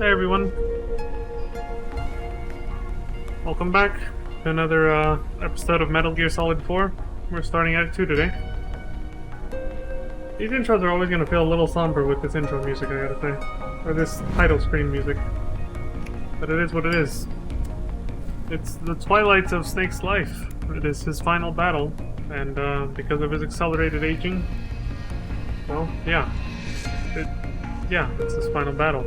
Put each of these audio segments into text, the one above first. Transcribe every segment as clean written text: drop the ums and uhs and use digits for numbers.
Hey everyone, welcome back to another episode of Metal Gear Solid 4. We're starting Act 2 today. These intros are always going to feel a little somber with this intro music, I gotta say. Or this title screen music. But it is what it is. It's the twilights of Snake's life. It is his final battle, and because of his accelerated aging, well, yeah. It's his final battle.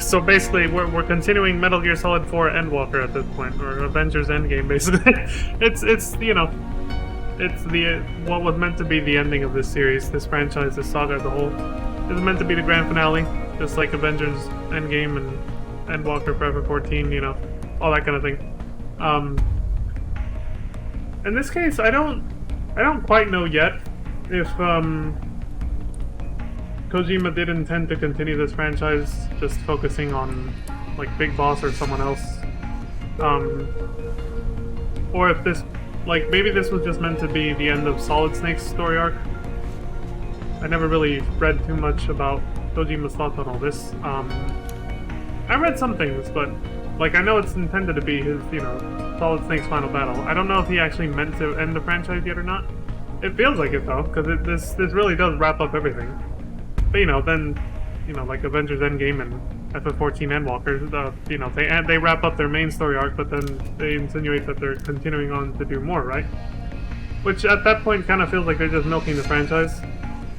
So basically, we're continuing Metal Gear Solid 4 Endwalker at this point, or Avengers Endgame, basically. it's you know, it's the what was meant to be the ending of this series, this franchise, this saga as a whole. It's meant to be the grand finale, just like Avengers Endgame and Endwalker Forever 14, you know, all that kind of thing. In this case, I don't quite know yet if Kojima did intend to continue this franchise, just focusing on like Big Boss or someone else, or if this, like, maybe this was just meant to be the end of Solid Snake's story arc. I never really read too much about Kojima's thoughts on all this. I read some things, but like I know it's intended to be his, you know, Solid Snake's final battle. I don't know if he actually meant to end the franchise yet or not. It feels like it though, because this really does wrap up everything. But you know, then, you know, like Avengers Endgame and FF14 Endwalker, you know, they wrap up their main story arc, but then they insinuate that they're continuing on to do more, right? Which at that point kind of feels like they're just milking the franchise.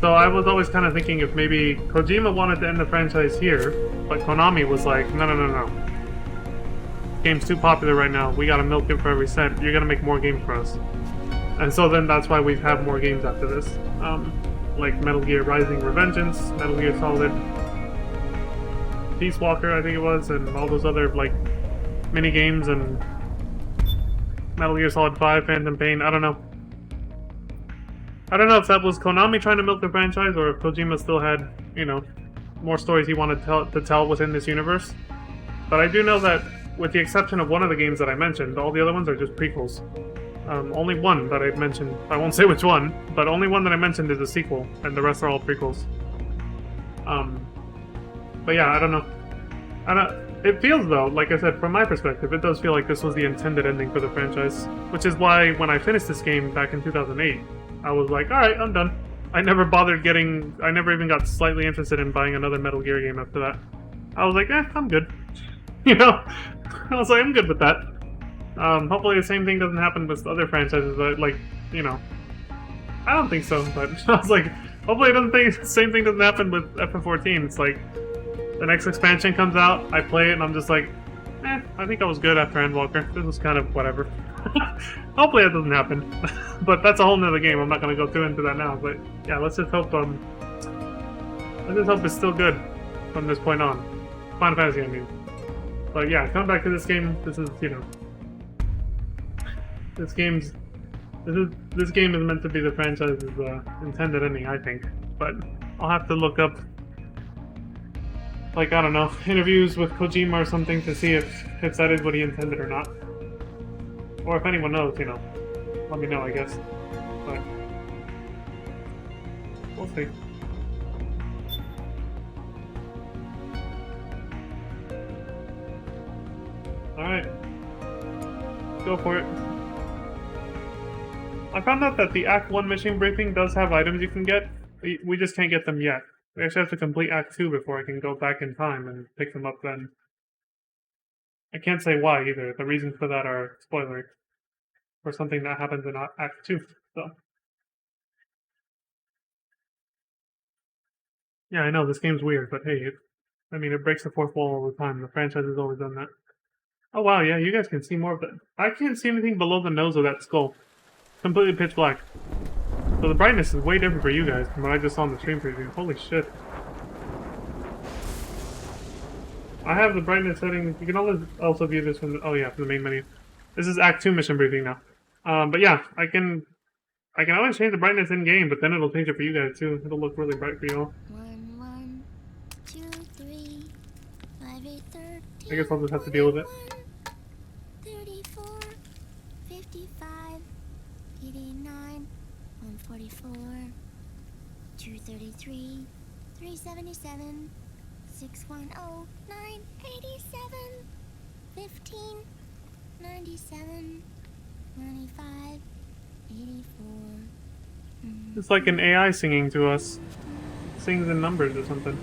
So I was always kind of thinking if maybe Kojima wanted to end the franchise here, but Konami was like, no. Game's too popular right now. We gotta milk it for every cent. You're gonna make more games for us. And so then that's why we have more games after this. Like Metal Gear Rising Revengeance, Metal Gear Solid Peace Walker, I think it was, and all those other like mini games, and Metal Gear Solid 5 Phantom Pain. I don't know if that was Konami trying to milk the franchise, or if Kojima still had, you know, more stories he wanted to tell within this universe. But I do know that, with the exception of one of the games that I mentioned, all the other ones are just prequels. Only one that I mentioned, I won't say which one, but only one that I mentioned is a sequel, and the rest are all prequels. But yeah, I don't know. It feels though, like I said, from my perspective, it does feel like this was the intended ending for the franchise. Which is why when I finished this game back in 2008, I was like, alright, I'm done. I never even got slightly interested in buying another Metal Gear game after that. I was like, I'm good. You know? I was like, I'm good with that. Hopefully the same thing doesn't happen with other franchises, but, like, you know, I don't think so, but I was like, hopefully the same thing doesn't happen with FF14. It's like, the next expansion comes out, I play it, and I'm just like, I think I was good after Endwalker. This was kind of whatever. Hopefully that doesn't happen. But that's a whole nother game, I'm not gonna go too into that now, but yeah, let's just hope it's still good from this point on. Final Fantasy, I mean. But yeah, coming back to this game, this is, you know, this game is meant to be the franchise's intended ending, I think. But I'll have to look up, like, I don't know, interviews with Kojima or something to see if that is what he intended or not. Or if anyone knows, you know, let me know, I guess. But we'll see. Alright. Go for it. I found out that the Act 1 mission briefing does have items you can get. We just can't get them yet. We actually have to complete Act 2 before I can go back in time and pick them up then. I can't say why either. The reasons for that are spoiler. For something that happens in Act 2, so. Yeah, I know, this game's weird, but hey, it breaks the fourth wall all the time. The franchise has always done that. Oh wow, yeah, you guys can see more of that. I can't see anything below the nose of that skull. Completely pitch black. So the brightness is way different for you guys from what I just saw on the stream preview. Holy shit. I have the brightness setting. You can also view this from from the main menu. This is Act 2 mission briefing now. But yeah, I can always change the brightness in game, but then it'll change it for you guys too. It'll look really bright for you all. 1, 2, 3, 5, 8, 13, I guess I'll just have to deal with it. 34, 55, 89, 144, 233, 377 610 987 15 97 95 84. It's like an AI singing to us. Sings in numbers or something.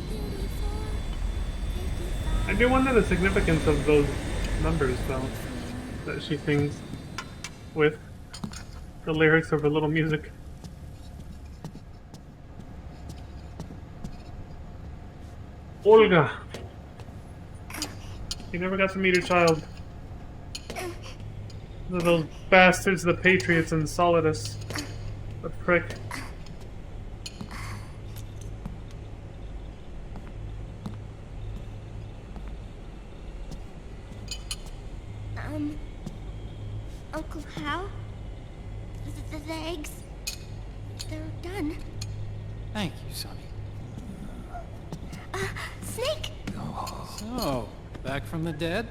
34 I do wonder the significance of those numbers, though, that she sings with the lyrics of her little music. Olga! You never got to meet her child. Those bastards, the Patriots, and Solidus. The prick. Uncle Hal? The eggs? They're done. Thank you, Sonny. Snake! So, back from the dead?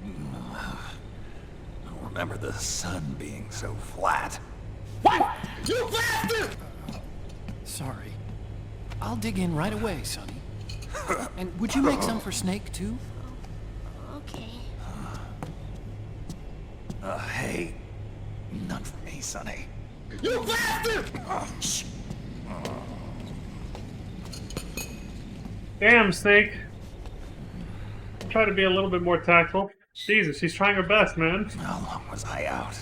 I don't remember the sun being so flat. Sorry. I'll dig in right away, Sonny. And would you make some for Snake, too? Okay. Hey, none for me, Sonny. Shh. Damn, Snake. Try to be a little bit more tactful. Jesus, she's trying her best, man. How long was I out?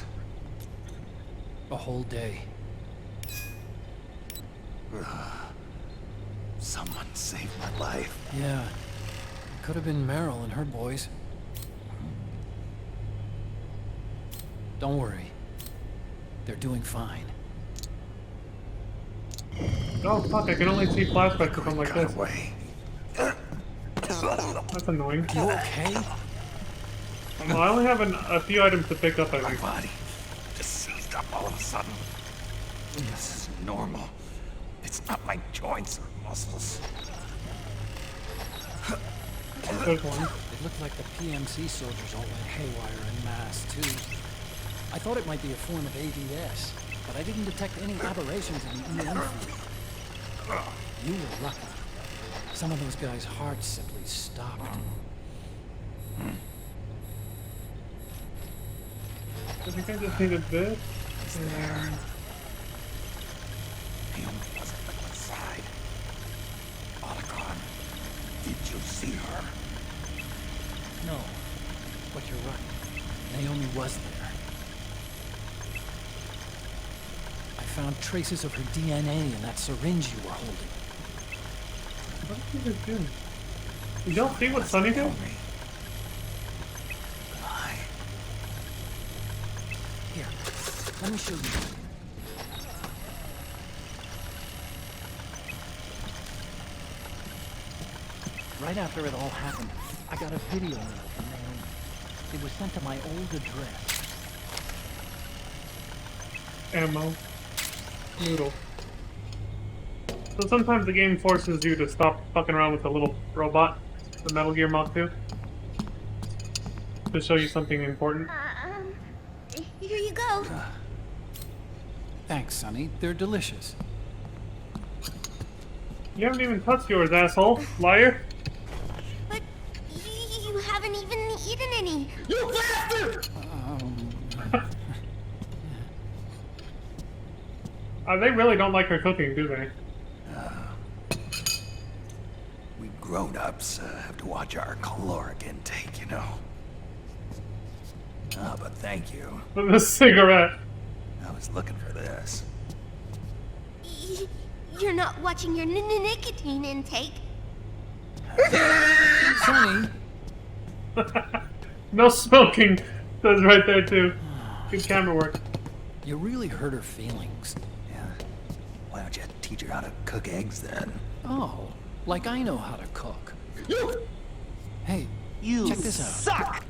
A whole day. Someone saved my life. Yeah. Could have been Meryl and her boys. Don't worry. They're doing fine. Oh, fuck, I can only see flashbacks if I'm like Got this. away. That's annoying. You okay? Well, I only have a few items to pick up, I My think. body just seized up all of a sudden. This is normal. It's not my joints or muscles. There's one. It looked like the PMC soldiers all went haywire en masse, too. I thought it might be a form of ADS, but I didn't detect any aberrations in the EM field. You were lucky. Some of those guys' hearts simply stopped. I think I just needed this. There. Naomi wasn't at my side. Otacon, did you see her? No, but you're right. Naomi was there. I found traces of her DNA in that syringe you were holding. What did you just do? Did y'all see what Sunny did? Tell me. Why? Here, let me show you. Right after it all happened, I got a video note from Naomi. It was sent to my old address. Ammo. Noodle. So sometimes the game forces you to stop fucking around with the little robot, the Metal Gear Mach 2, to show you something important. Here you go. Thanks, Sonny. They're delicious. You haven't even touched yours, asshole. Liar. But you haven't even eaten any. They really don't like her cooking, do they? We grown-ups have to watch our caloric intake, you know. Ah, but thank you. The cigarette. I was looking for this. You're not watching your nicotine intake. Sonny! No smoking. That's right there, too. Good camera work. You really hurt her feelings. Yeah. Why don't you teach her how to cook eggs then? Oh, like I know how to cook. Hey, check this out. Suck!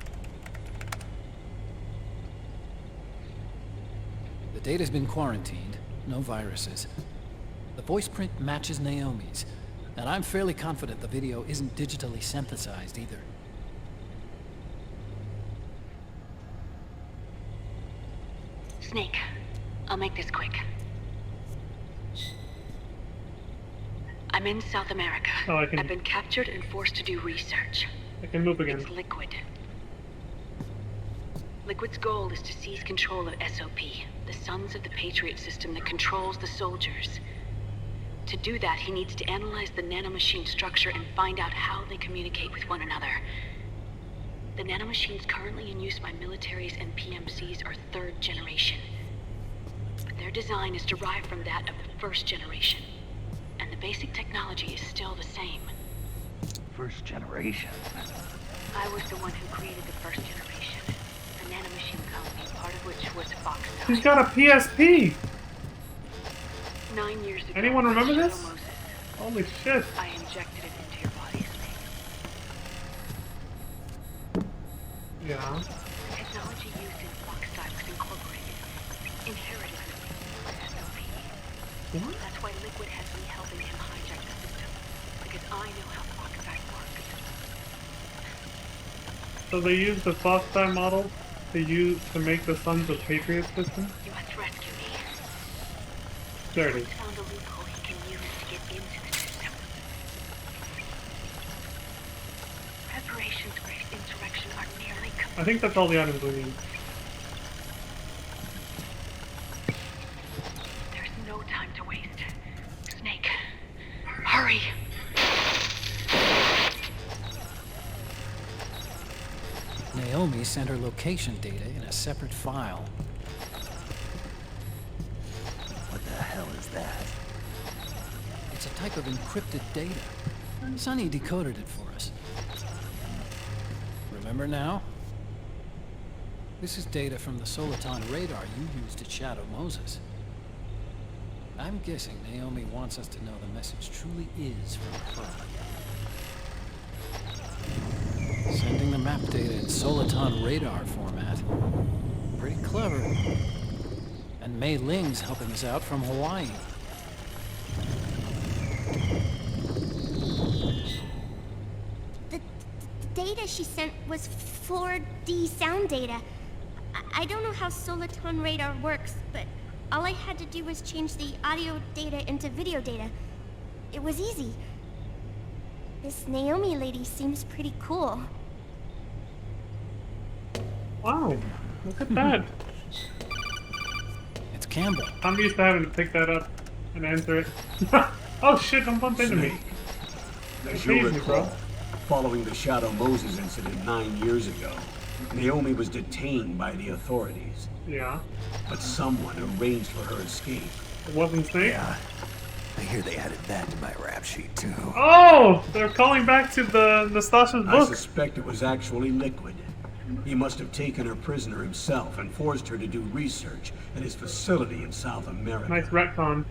The data's been quarantined, no viruses. The voice print matches Naomi's, and I'm fairly confident the video isn't digitally synthesized either. Snake, I'll make this quick. I'm in South America. Oh, I've been captured and forced to do research. I can move again. It's Liquid. Liquid's goal is to seize control of SOP, the Sons of the Patriot system that controls the soldiers. To do that, he needs to analyze the nanomachine structure and find out how they communicate with one another. The nanomachines currently in use by militaries and PMCs are third generation. But their design is derived from that of the first generation. And the basic technology is still the same. First generation. I was the one who created the first generation. The nanomachine company, part of which was Foxtrot. He's got a PSP! 9 years ago. Anyone remember Shadow this? Moses, Holy shit. I injected it into your body, Snake. Yeah. The technology used in Foxtrot was incorporated, inherited by SOP. What? That's why Liquid has me helping him hijack the system, because I know how Foxtrot works. So they used the Foxtrot model to make the Sons of Patriots system? You must rescue me. Dirty. He's found a loophole he can use to get into the system. Preparations for his insurrection are nearly complete. I think that's all the items we need. There's no time to waste. Snake, hurry! Naomi sent her location data in a separate file. What the hell is that? It's a type of encrypted data. Sonny decoded it for us. Remember now? This is data from the Soliton radar you used at Shadow Moses. I'm guessing Naomi wants us to know the message truly is from her. Sending the map data in Soliton radar format. Pretty clever. And Mei Ling's helping us out from Hawaii. The data she sent was 4D sound data. I don't know how Soliton radar works, but all I had to do was change the audio data into video data. It was easy. This Naomi lady seems pretty cool. Wow. Look at that. It's Campbell. I'm used to having to pick that up and answer it. Oh shit, don't bump into me. As Please, you bro. recall, following the Shadow Moses incident 9 years ago, Naomi was detained by the authorities, Yeah. but someone arranged for her escape. It wasn't Snake? Yeah. I hear they added that to my rap sheet, too. Oh! They're calling back to the Nastasha's I book. suspect it was actually Liquid. He must have taken her prisoner himself and forced her to do research at his facility in South America. Nice retcon.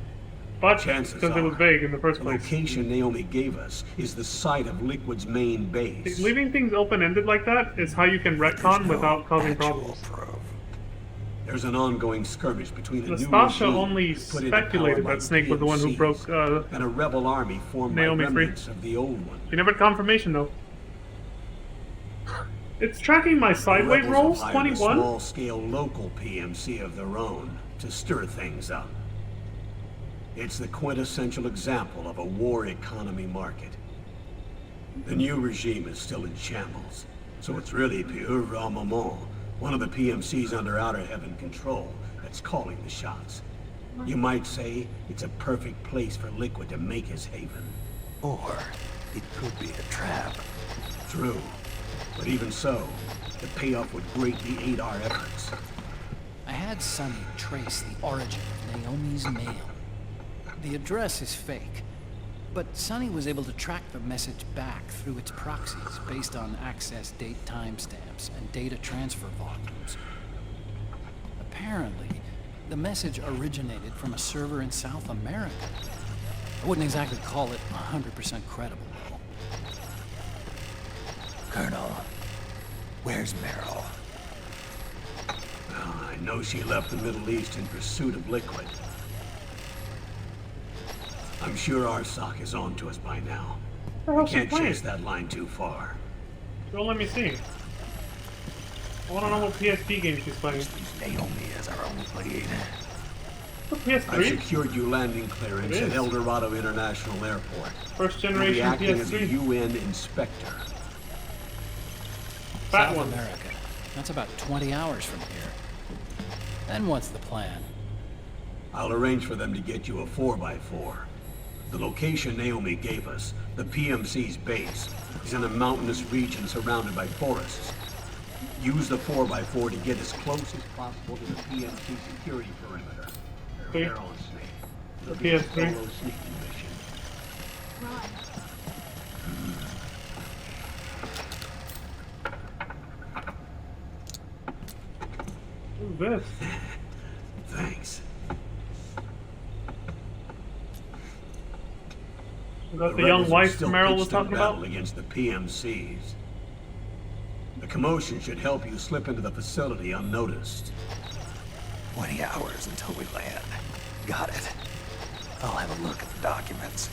But, Chances because it was are, vague in the first The place. location Naomi gave us is the site of Liquid's main base. Leaving things open-ended like that is how you can retcon without causing problems. There's an ongoing skirmish between a new Nastasha regime only put into power speculated by that Snake was the one who PMCs broke, and a rebel army formed Naomi by free. remnants of the old one. You never had confirmation, though. It's tracking my The sideways rebels rolls, have hired a 21? small-scale local PMC of their own to stir things up. It's the quintessential example of a war economy market. The new regime is still in shambles, so it's really Pure Ramamon, one of the PMCs under Outer Heaven control, that's calling the shots. You might say it's a perfect place for Liquid to make his haven. Or it could be a trap. True, but even so, the payoff would greatly aid our efforts. I had Sonny trace the origin of Naomi's mail. The address is fake, but Sonny was able to track the message back through its proxies based on access date timestamps and data transfer volumes. Apparently, the message originated from a server in South America. I wouldn't exactly call it 100% credible, though. Colonel, where's Meryl? Well, I know she left the Middle East in pursuit of Liquid. I'm sure Arsak is on to us by now. What the We hell's she can't playing? chase that line too far. Don't let me see. I want to know what PSP game she's playing. Use Naomi as our only lead. The I've PS3? secured you landing clearance It at is. El Dorado International Airport. First You'll be generation acting as a PS3. UN inspector. Fat South ones. America. That's about 20 hours from here. Then what's the plan? I'll arrange for them to get you a 4x4. The location Naomi gave us, the PMC's base, is in a mountainous region surrounded by forests. Use the 4x4 to get as close as possible to the PMC security perimeter. They're on snake. It'll be a PS3. solo sneaking mission. Who's this? Thanks. Is that the young rebels are wife still Meryl was pitched in talking battle about? against the PMCs. The commotion should help you slip into the facility unnoticed. 20 hours until we land. Got it. I'll have a look at the documents.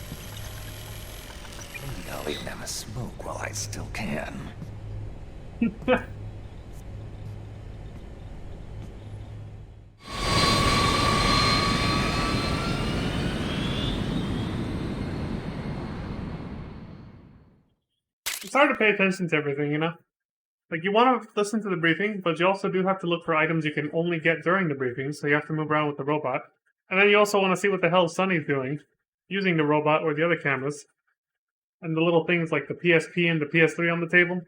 Maybe I'll even have a smoke while I still can. It's hard to pay attention to everything, you know? Like, you want to listen to the briefing, but you also do have to look for items you can only get during the briefing, so you have to move around with the robot. And then you also want to see what the hell Sonny's doing, using the robot or the other cameras. And the little things like the PSP and the PS3 on the table.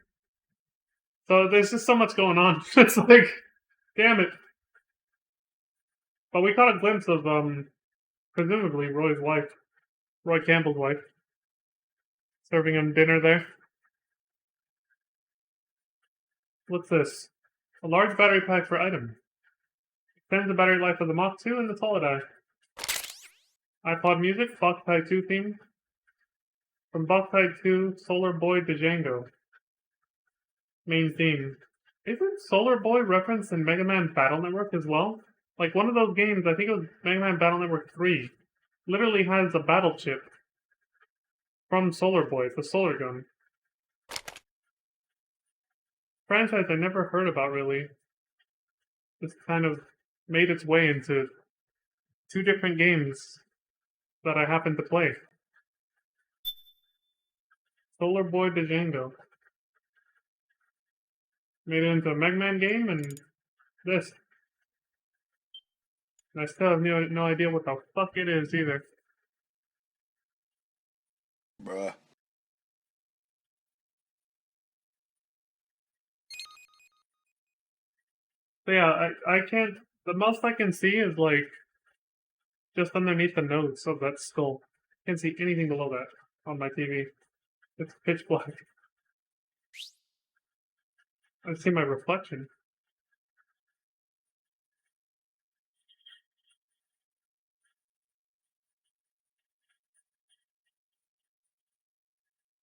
So there's just so much going on. It's like, damn it. But we caught a glimpse of, presumably Roy's wife. Roy Campbell's wife. Serving him dinner there. What's this? A large battery pack for item. Extends the battery life of the Mach 2 and the Solid-Eye. iPod Music, Boktai 2 theme. From Boktai 2, Solar Boy Django. Main theme. Isn't Solar Boy referenced in Mega Man Battle Network as well? Like, one of those games, I think it was Mega Man Battle Network 3, literally has a battle chip from Solar Boy, the solar gun. Franchise I never heard about, really. This kind of made its way into two different games that I happened to play. Solar Boy Django. Made it into a Mega Man game, and this. And I still have no idea what the fuck it is, either. Bruh. So yeah, I can't... The most I can see is, like, just underneath the nose of that skull. Can't see anything below that on my TV. It's pitch black. I see my reflection.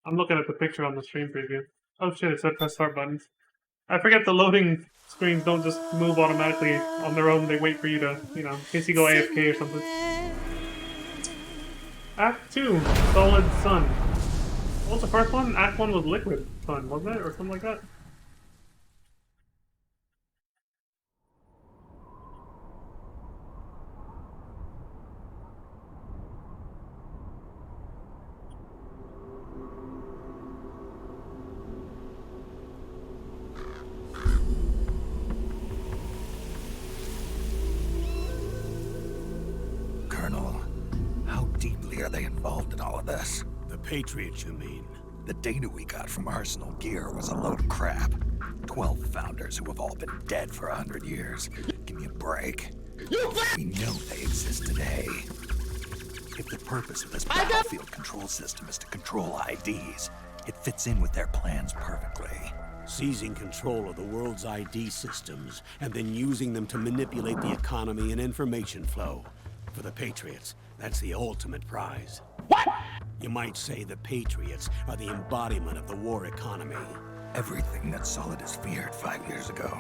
I'm looking at the picture on the stream preview. Oh shit, it said press start buttons. I forget the loading screens don't just move automatically on their own. They wait for you to, you know, in case you go AFK or something. Act 2, Solid Sun. What was the first one? Act 1 was Liquid Sun, wasn't it? Or something like that? Colonel, how deeply are they involved in all of this? The Patriots, you mean? The data we got from Arsenal Gear was a load of crap. 12 founders who have all been dead for 100 years. Give me a break. We know they exist today. If the purpose of this battlefield control system is to control IDs, it fits in with their plans perfectly. Seizing control of the world's ID systems and then using them to manipulate the economy and information flow. For the Patriots, that's the ultimate prize. What? You might say the Patriots are the embodiment of the war economy. Everything that Solid has feared 5 years ago,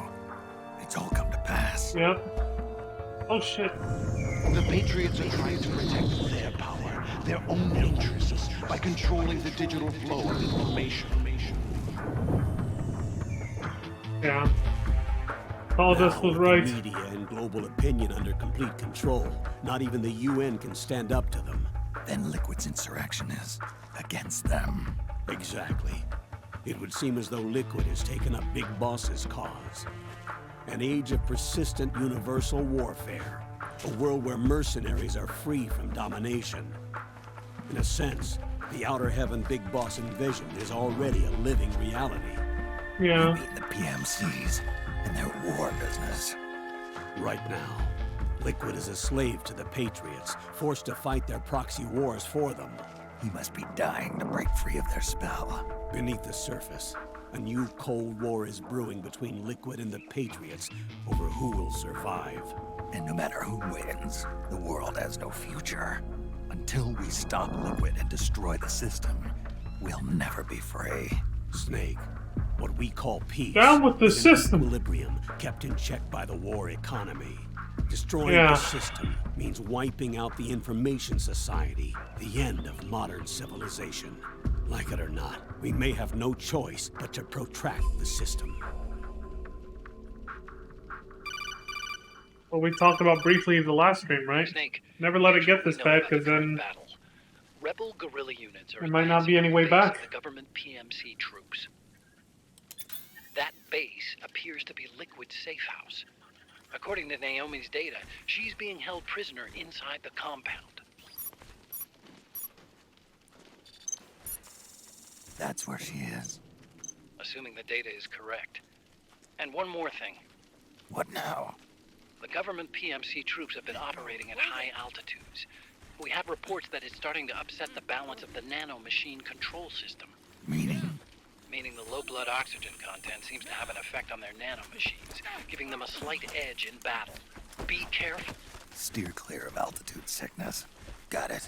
it's all come to pass. Yep. Oh shit. The Patriots are trying to protect their power, their own interests, by controlling the digital flow of information. Yeah. All this Now, was with right. the media and global opinion under complete control, not even the UN can stand up to them. Then Liquid's insurrection is against them. Exactly. It would seem as though Liquid has taken up Big Boss's cause. An age of persistent universal warfare. A world where mercenaries are free from domination. In a sense, the Outer Heaven Big Boss envision is already a living reality. Yeah. I mean the PMCs and their war business. Right now, Liquid is a slave to the Patriots, forced to fight their proxy wars for them. He must be dying to break free of their spell. Beneath the surface, a new Cold War is brewing between Liquid and the Patriots over who will survive. And no matter who wins, the world has no future. Until we stop Liquid and destroy the system, we'll never be free. Snake, what we call peace Down with the is an system. equilibrium kept in check by the war economy. Destroying Yeah. the system means wiping out the information society, the end of modern civilization. Like it or not, we may have no choice but to protract the system. What we talked about briefly in the last stream, right? Snake, Never let it here's get what we this know bad, about the because current then battle. Rebel guerrilla units are there might not be any advancing way on the base back. of the government PMC troops. That base appears to be Liquid's safe house. According to Naomi's data, she's being held prisoner inside the compound. That's where she is. Assuming the data is correct. And one more thing. What now? The government PMC troops have been operating at high altitudes. We have reports that it's starting to upset the balance of the nano-machine control system. Meaning? Meaning the low blood oxygen content seems to have an effect on their nanomachines, giving them a slight edge in battle. Be careful. Steer clear of altitude sickness. Got it.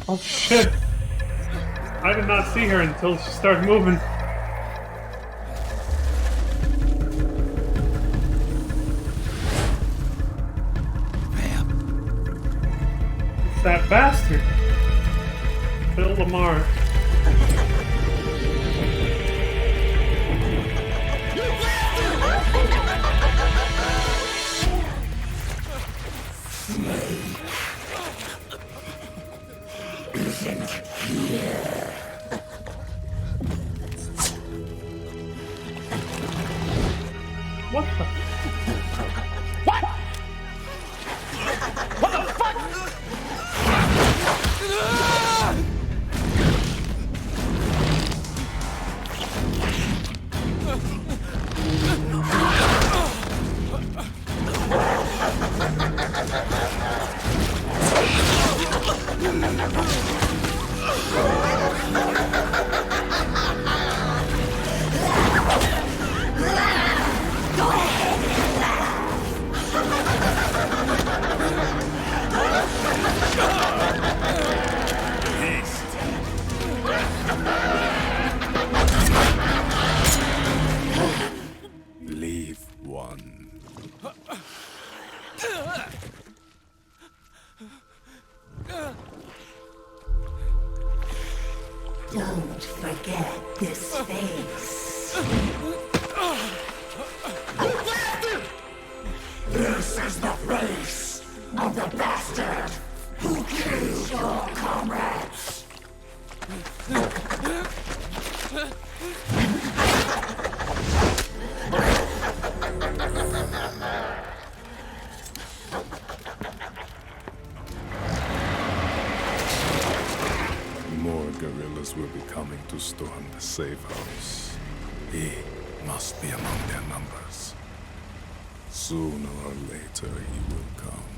Oh shit! I did not see her until she started moving. Bam. It's that bastard. Bill Lamar. What the? Leave one. Don't forget this face. This is the face of the bastard who killed your comrades. More guerrillas will be coming to storm the safe house. He must be among their numbers. Sooner or later he will come.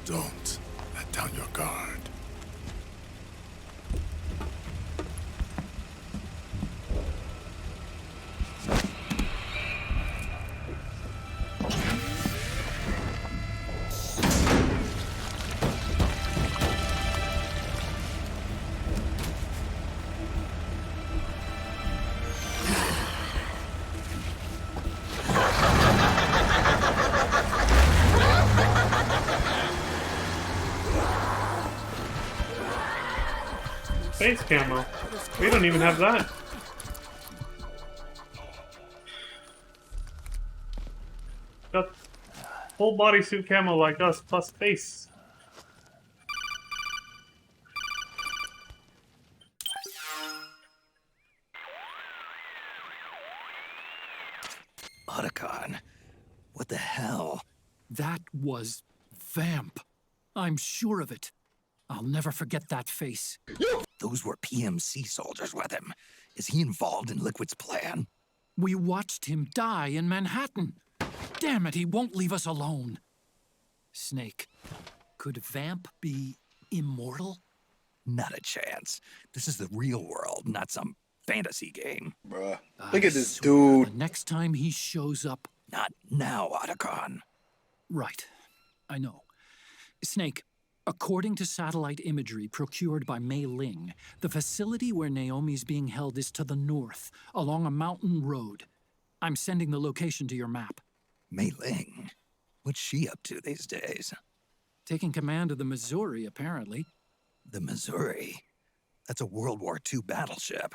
Don't let down your guard. Face camo. We don't even have that. Got full bodysuit camo like us, plus face. Otacon, what the hell? That was Vamp. I'm sure of it. I'll never forget that face. Those were PMC soldiers with him. Is he involved in Liquid's plan? We watched him die in Manhattan. Damn it, he won't leave us alone. Snake, could Vamp be immortal? Not a chance. This is the real world, not some fantasy game. Bruh. I Look at this swear, dude. The next time he shows up... Not now, Otacon. Right. I know. Snake, according to satellite imagery procured by Mei Ling, the facility where Naomi's being held is to the north, along a mountain road. I'm sending the location to your map. Mei Ling? What's she up to these days? Taking command of the Missouri, apparently. The Missouri? That's a World War II battleship.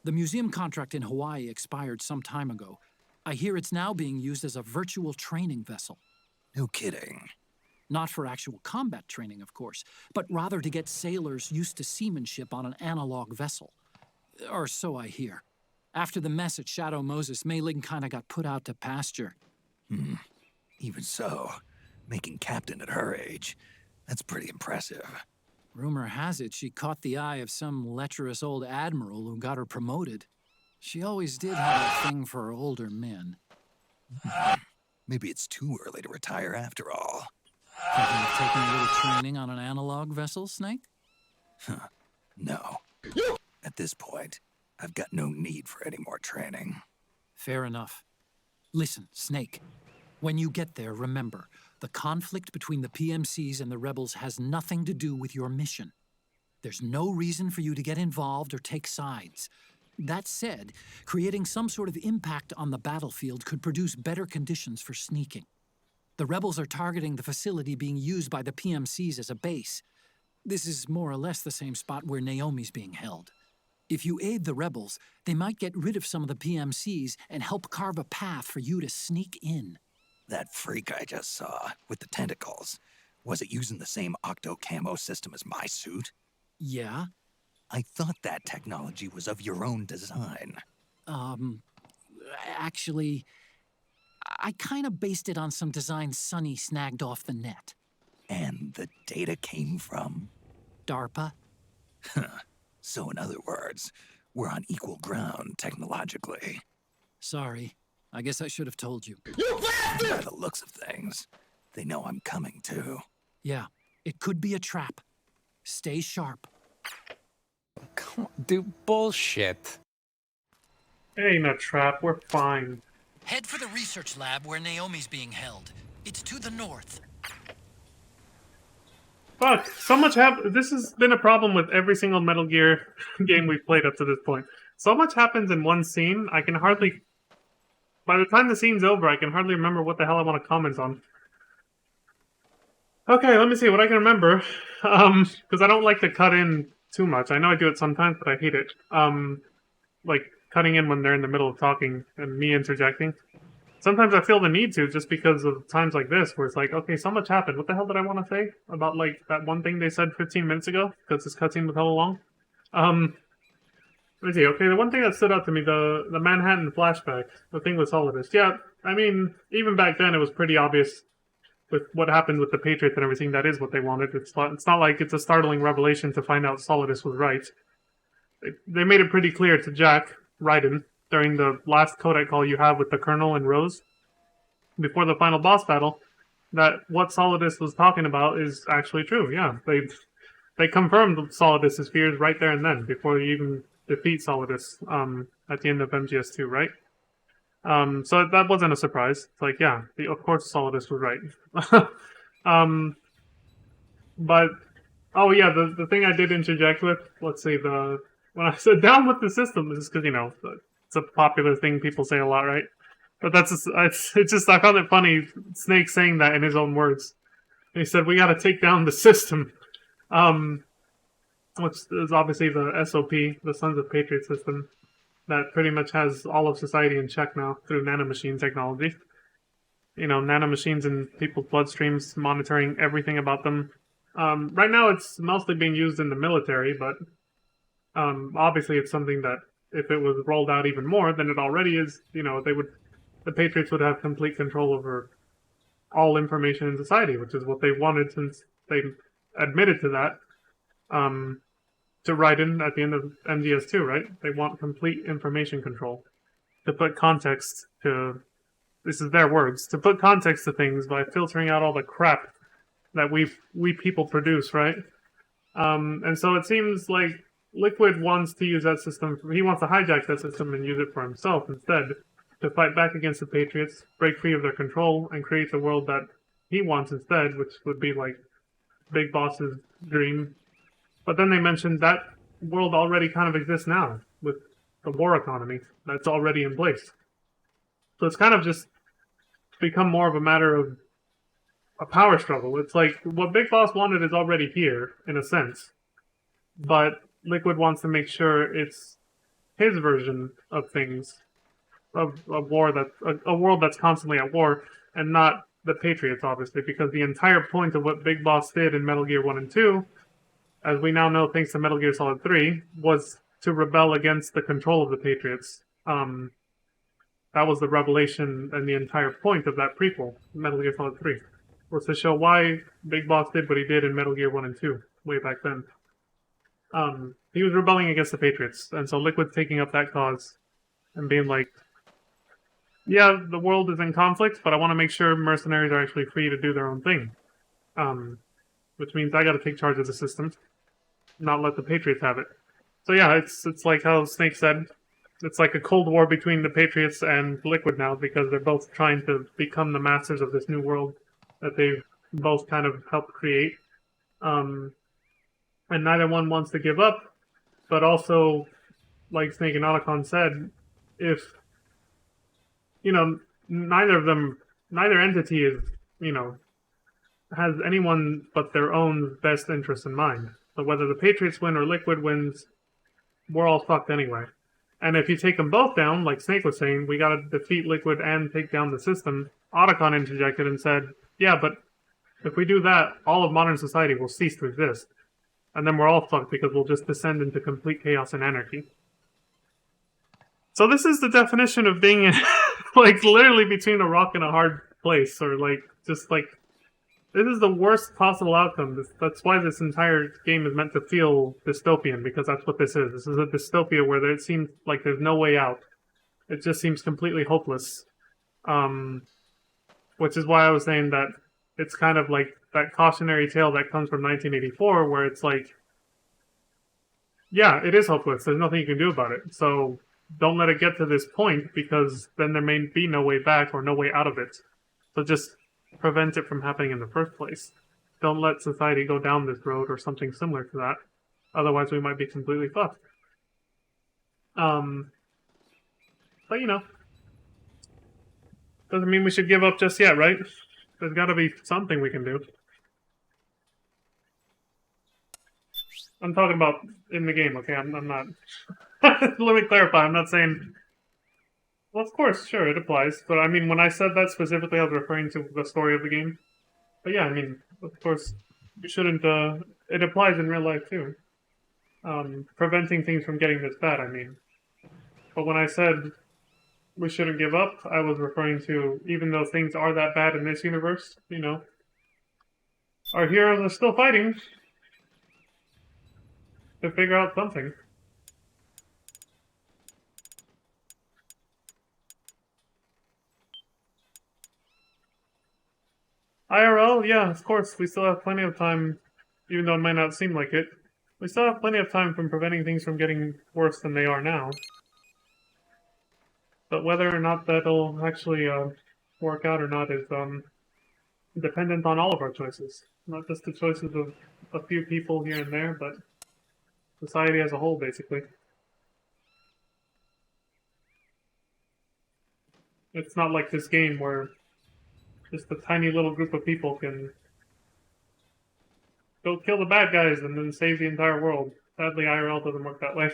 The museum contract in Hawaii expired some time ago. I hear it's now being used as a virtual training vessel. No kidding. Not for actual combat training, of course, but rather to get sailors used to seamanship on an analog vessel. Or so I hear. After the mess at Shadow Moses, Mei Ling kinda got put out to pasture. Even so, making captain at her age, that's pretty impressive. Rumor has it she caught the eye of some lecherous old admiral who got her promoted. She always did have a thing for older men. Maybe it's too early to retire after all. Thinking of taking a little training on an analog vessel, Snake? No. At this point, I've got no need for any more training. Fair enough. Listen, Snake. When you get there, remember, the conflict between the PMCs and the rebels has nothing to do with your mission. There's no reason for you to get involved or take sides. That said, creating some sort of impact on the battlefield could produce better conditions for sneaking. The rebels are targeting the facility being used by the PMCs as a base. This is more or less the same spot where Naomi's being held. If you aid the rebels, they might get rid of some of the PMCs and help carve a path for you to sneak in. That freak I just saw, with the tentacles, was it using the same octo-camo system as my suit? Yeah? I thought that technology was of your own design. Actually, I kinda based it on some designs Sonny snagged off the net. And the data came from? DARPA? So in other words, we're on equal ground technologically. Sorry. I guess I should have told you. By the looks of things, they know I'm coming too. Yeah, it could be a trap. Stay sharp. Come on, dude, bullshit. It ain't a trap, we're fine. Head for the research lab where Naomi's being held. It's to the north. Fuck, so much this has been a problem with every single Metal Gear game we've played up to this point. So much happens in one scene, I can hardly... By the time the scene's over, I can hardly remember what the hell I want to comment on. Okay, let me see what I can remember. Because I don't like to cut in too much. I know I do it sometimes, but I hate it. Like, cutting in when they're in the middle of talking and me interjecting. Sometimes I feel the need to, just because of times like this, where it's like, okay, so much happened. What the hell did I want to say about, like, that one thing they said 15 minutes ago? Because this cutscene was hella long. Let me see. Okay, the one thing that stood out to me, the Manhattan flashback, the thing with Solidus. Yeah, I mean, even back then it was pretty obvious with what happened with the Patriots and everything. That is what they wanted. It's not like it's a startling revelation to find out Solidus was right. They made it pretty clear to Jack Raiden during the last Kodak call you have with the Colonel and Rose before the final boss battle that what Solidus was talking about is actually true. Yeah, they confirmed Solidus' fears right there and then before you even defeat Solidus at the end of MGS2, right? So that wasn't a surprise. It's like, yeah, of course Solidus was right. But, oh yeah, the thing I did interject with, let's see, when I said down with the system, is because, you know, it's a popular thing people say a lot, right? But it's just, I found it funny, Snake saying that in his own words. And he said, we gotta take down the system. which is obviously the SOP, the Sons of Patriot system, that pretty much has all of society in check now through nanomachine technology. You know, nanomachines in people's bloodstreams, monitoring everything about them. Right now, it's mostly being used in the military, but obviously, it's something that if it was rolled out even more than it already is, you know, the Patriots would have complete control over all information in society, which is what they wanted since they admitted to that. To write in at the end of MGS2, right? They want complete information control. To put context to, this is their words, to put context to things by filtering out all the crap that we people produce, right? And so it seems like Liquid wants to use that system, he wants to hijack that system and use it for himself instead, to fight back against the Patriots, break free of their control, and create the world that he wants instead, which would be like Big Boss's dream. But then they mentioned that world already kind of exists now, with the war economy that's already in place. So it's kind of just become more of a matter of a power struggle. It's like what Big Boss wanted is already here, in a sense. But Liquid wants to make sure it's his version of things, of war, a world that's constantly at war, and not the Patriots, obviously, because the entire point of what Big Boss did in Metal Gear 1 and 2, as we now know thanks to Metal Gear Solid 3, was to rebel against the control of the Patriots. That was the revelation and the entire point of that prequel, Metal Gear Solid 3, was to show why Big Boss did what he did in Metal Gear 1 and 2, way back then. He was rebelling against the Patriots, and so Liquid's taking up that cause and being like, yeah, the world is in conflict, but I want to make sure mercenaries are actually free to do their own thing. Which means I gotta take charge of the system, not let the Patriots have it. So yeah, it's like how Snake said, it's like a cold war between the Patriots and Liquid now, because they're both trying to become the masters of this new world that they've both kind of helped create. And neither one wants to give up, but also, like Snake and Otacon said, if, you know, neither entity is, you know, has anyone but their own best interests in mind. So whether the Patriots win or Liquid wins, we're all fucked anyway. And if you take them both down, like Snake was saying, we gotta defeat Liquid and take down the system, Otacon interjected and said, yeah, but if we do that, all of modern society will cease to exist. And then we're all fucked because we'll just descend into complete chaos and anarchy. So this is the definition of being like literally between a rock and a hard place, or like just like this is the worst possible outcome. That's why this entire game is meant to feel dystopian, because that's what this is. This is a dystopia where it seems like there's no way out. It just seems completely hopeless. Which is why I was saying that it's kind of like that cautionary tale that comes from 1984, where it's like, yeah, it is hopeless. There's nothing you can do about it. So don't let it get to this point, because then there may be no way back or no way out of it. So just prevent it from happening in the first place. Don't let society go down this road or something similar to that. Otherwise, we might be completely fucked. But you know, doesn't mean we should give up just yet, right? There's got to be something we can do. I'm talking about in the game, okay? I'm not... Let me clarify, I'm not saying... Well, of course, sure, it applies. But I mean, when I said that specifically, I was referring to the story of the game. But yeah, I mean, of course, you shouldn't... It applies in real life, too. Preventing things from getting this bad, I mean. But when I said we shouldn't give up, I was referring to, even though things are that bad in this universe, you know, our heroes are still fighting to figure out something. IRL, yeah, of course, we still have plenty of time, even though it might not seem like it. We still have plenty of time from preventing things from getting worse than they are now. But whether or not that'll actually work out or not is dependent on all of our choices. Not just the choices of a few people here and there, but society as a whole, basically. It's not like this game where just a tiny little group of people can go kill the bad guys and then save the entire world. Sadly, IRL doesn't work that way.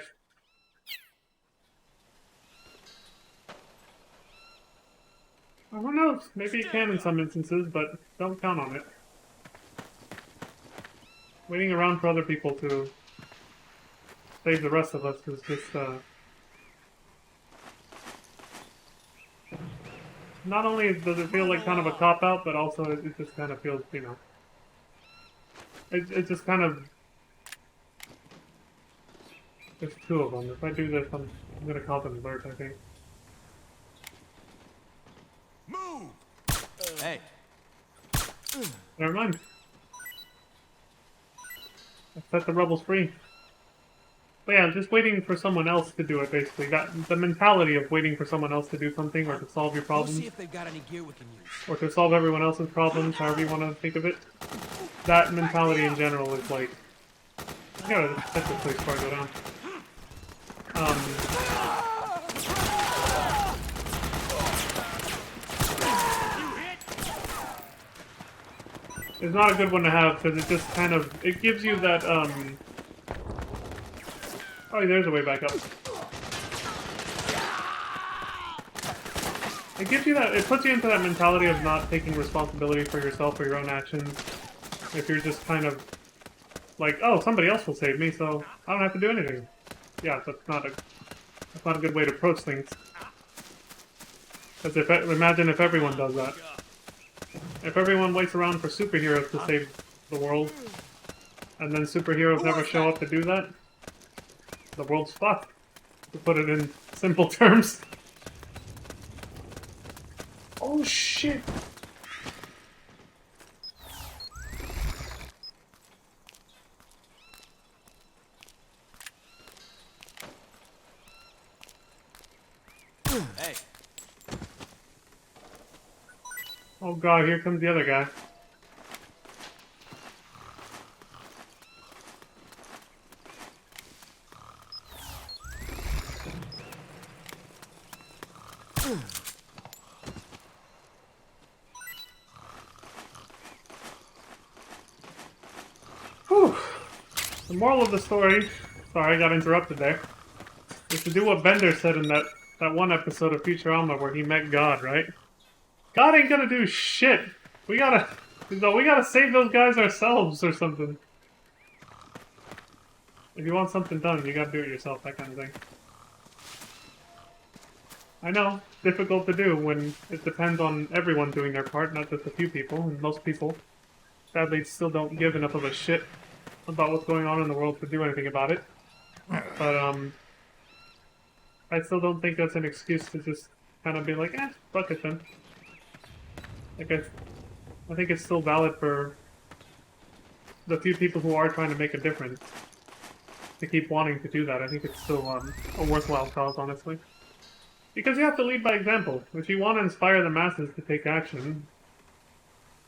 Well, who knows? Maybe it can in some instances, but don't count on it. Waiting around for other people to save the rest of us is just, not only does it feel like kind of a cop-out, but also it just kind of feels, you know... It just kind of... There's two of them. If I do this, I'm gonna call them alert, I think. Move! Hey. Never mind. I set the rebels free. But yeah, just waiting for someone else to do it, basically. The mentality of waiting for someone else to do something, or to solve your problems. See if they've got any gear we can use. Or to solve everyone else's problems, however you want to think of it. That mentality in general is like... I gotta set this place before I go down. It's not a good one to have, because it just kind of... It gives you that, Oh, there's a way back up. It gives you that... It puts you into that mentality of not taking responsibility for yourself or your own actions. If you're just kind of... Like, oh, somebody else will save me, so I don't have to do anything. Yeah, that's not a good way to approach things. Because imagine if everyone does that. If everyone waits around for superheroes to save the world, and then superheroes never show up to do that, the world's fucked. To put it in simple terms. Oh shit! Hey. Oh god, here comes the other guy. Whew. The moral of the story, sorry I got interrupted there, is to do what Bender said in that one episode of Futurama where he met God, right? God ain't gonna do shit. We gotta save those guys ourselves or something. If you want something done, you gotta do it yourself, that kind of thing. I know, difficult to do when it depends on everyone doing their part, not just a few people, and most people, sadly, still don't give enough of a shit about what's going on in the world to do anything about it. But, I still don't think that's an excuse to just kind of be like, fuck it then. Like, I think it's still valid for the few people who are trying to make a difference to keep wanting to do that. I think it's still a worthwhile cause, honestly. Because you have to lead by example. If you want to inspire the masses to take action,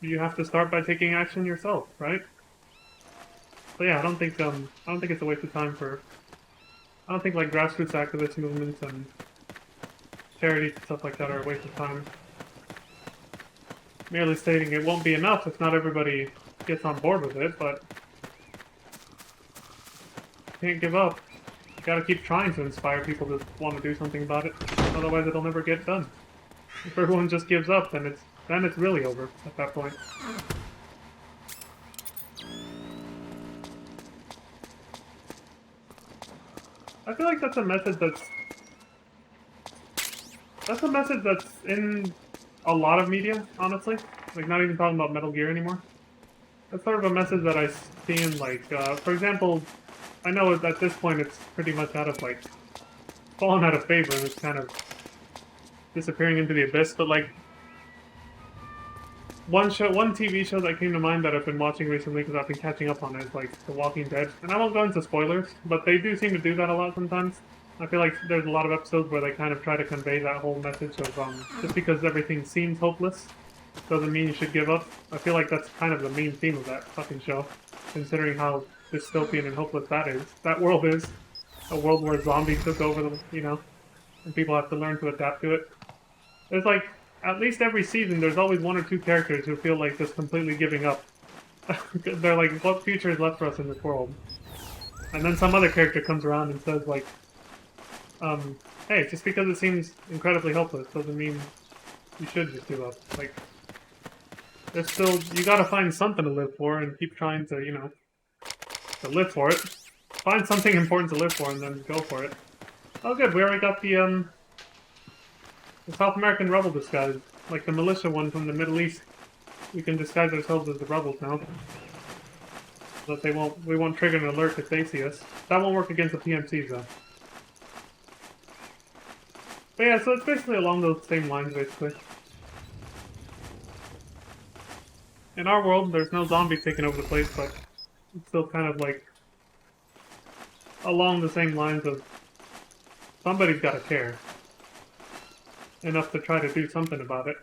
you have to start by taking action yourself, right? So yeah, I don't think it's a waste of time for... I don't think like grassroots activist movements and charities and stuff like that are a waste of time. Merely stating it won't be enough if not everybody gets on board with it, but can't give up. You gotta keep trying to inspire people to want to do something about it. Otherwise it'll never get done. If everyone just gives up, then it's really over at that point. I feel like that's a message that's in a lot of media, honestly. Like, not even talking about Metal Gear anymore. That's sort of a message that I see in, like, for example, I know at this point it's pretty much fallen out of favor, and it's kind of disappearing into the abyss, but, like, one TV show that came to mind that I've been watching recently because I've been catching up on it is, like, The Walking Dead. And I won't go into spoilers, but they do seem to do that a lot sometimes. I feel like there's a lot of episodes where they kind of try to convey that whole message of, just because everything seems hopeless doesn't mean you should give up. I feel like that's kind of the main theme of that fucking show, considering how dystopian and hopeless that world is. A world where zombies took over, and people have to learn to adapt to it. There's like, at least every season, there's always one or two characters who feel like just completely giving up. They're like, what future is left for us in this world? And then some other character comes around and says, like, hey, just because it seems incredibly helpless doesn't mean you should just give up. Like, there's still, you gotta find something to live for and keep trying to, you know, to live for it. Find something important to live for and then go for it. Oh good, we already got the South American rebel disguise. Like the militia one from the Middle East. We can disguise ourselves as the rebels now. But we won't trigger an alert if they see us. That won't work against the PMCs though. But yeah, so it's basically along those same lines basically. In our world, there's no zombies taking over the place, but it's still kind of like along the same lines of somebody's gotta care. Enough to try to do something about it.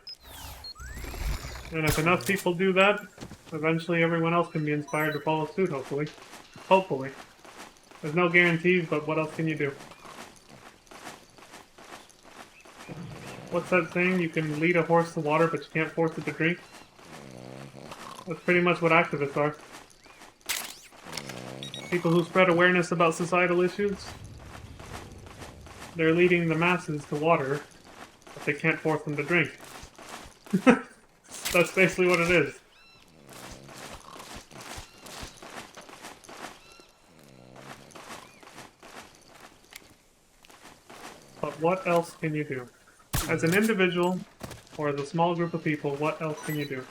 And if enough people do that, eventually everyone else can be inspired to follow suit, hopefully. Hopefully. There's no guarantees, but what else can you do? What's that saying? You can lead a horse to water, but you can't force it to drink? That's pretty much what activists are. People who spread awareness about societal issues. They're leading the masses to water, but they can't force them to drink. That's basically what it is. But what else can you do? As an individual, or as a small group of people, what else can you do?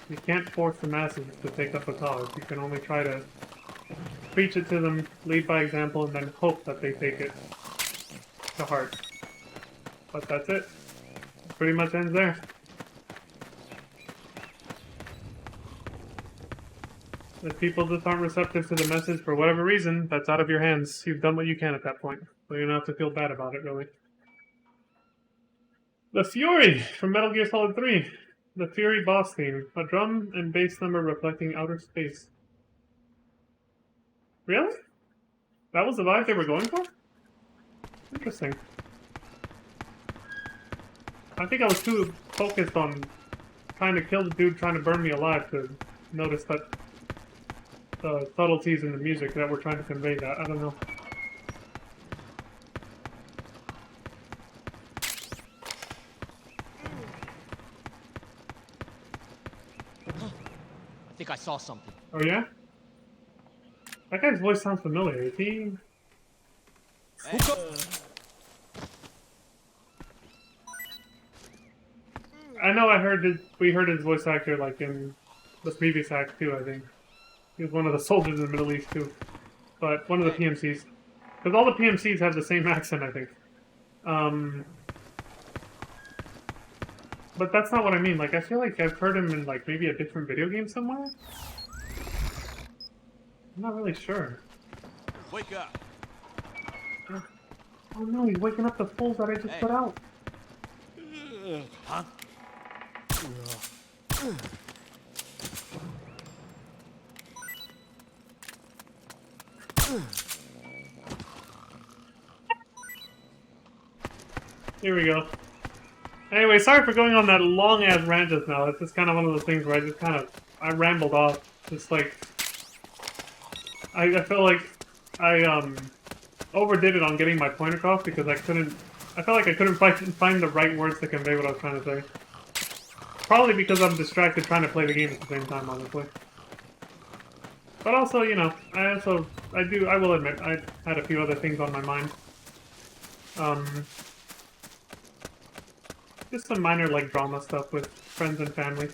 You can't force the masses to take up a cause. You can only try to preach it to them, lead by example, and then hope that they take it to heart. But that's it. It pretty much ends there. If people just aren't receptive to the message for whatever reason, that's out of your hands. You've done what you can at that point. So you don't have to feel bad about it, really. The Fury from Metal Gear Solid 3. The Fury boss theme. A drum and bass number reflecting outer space. Really? That was the vibe they were going for? Interesting. I think I was too focused on trying to kill the dude trying to burn me alive to notice that the subtleties in the music that we're trying to convey that. I don't know. I think I saw something. Oh yeah? That guy's voice sounds familiar. Is he... I know we heard his voice actor like in the previous act too, I think. He was one of the soldiers in the Middle East too. But one of the PMCs. Because all the PMCs have the same accent, I think. But that's not what I mean. Like, I feel like I've heard him in like maybe a different video game somewhere? I'm not really sure. Wake up. Oh no, he's waking up the fools that I just put out. Huh? Here we go. Anyway, sorry for going on that long-ass rant just now. It's just kind of one of those things where I rambled off. Just like... I feel like I, overdid it on getting my point across because I felt like I couldn't find the right words to convey what I was trying to say. Probably because I'm distracted trying to play the game at the same time, honestly. But also, you know, I will admit, I had a few other things on my mind. Just some minor, like, drama stuff with friends and family.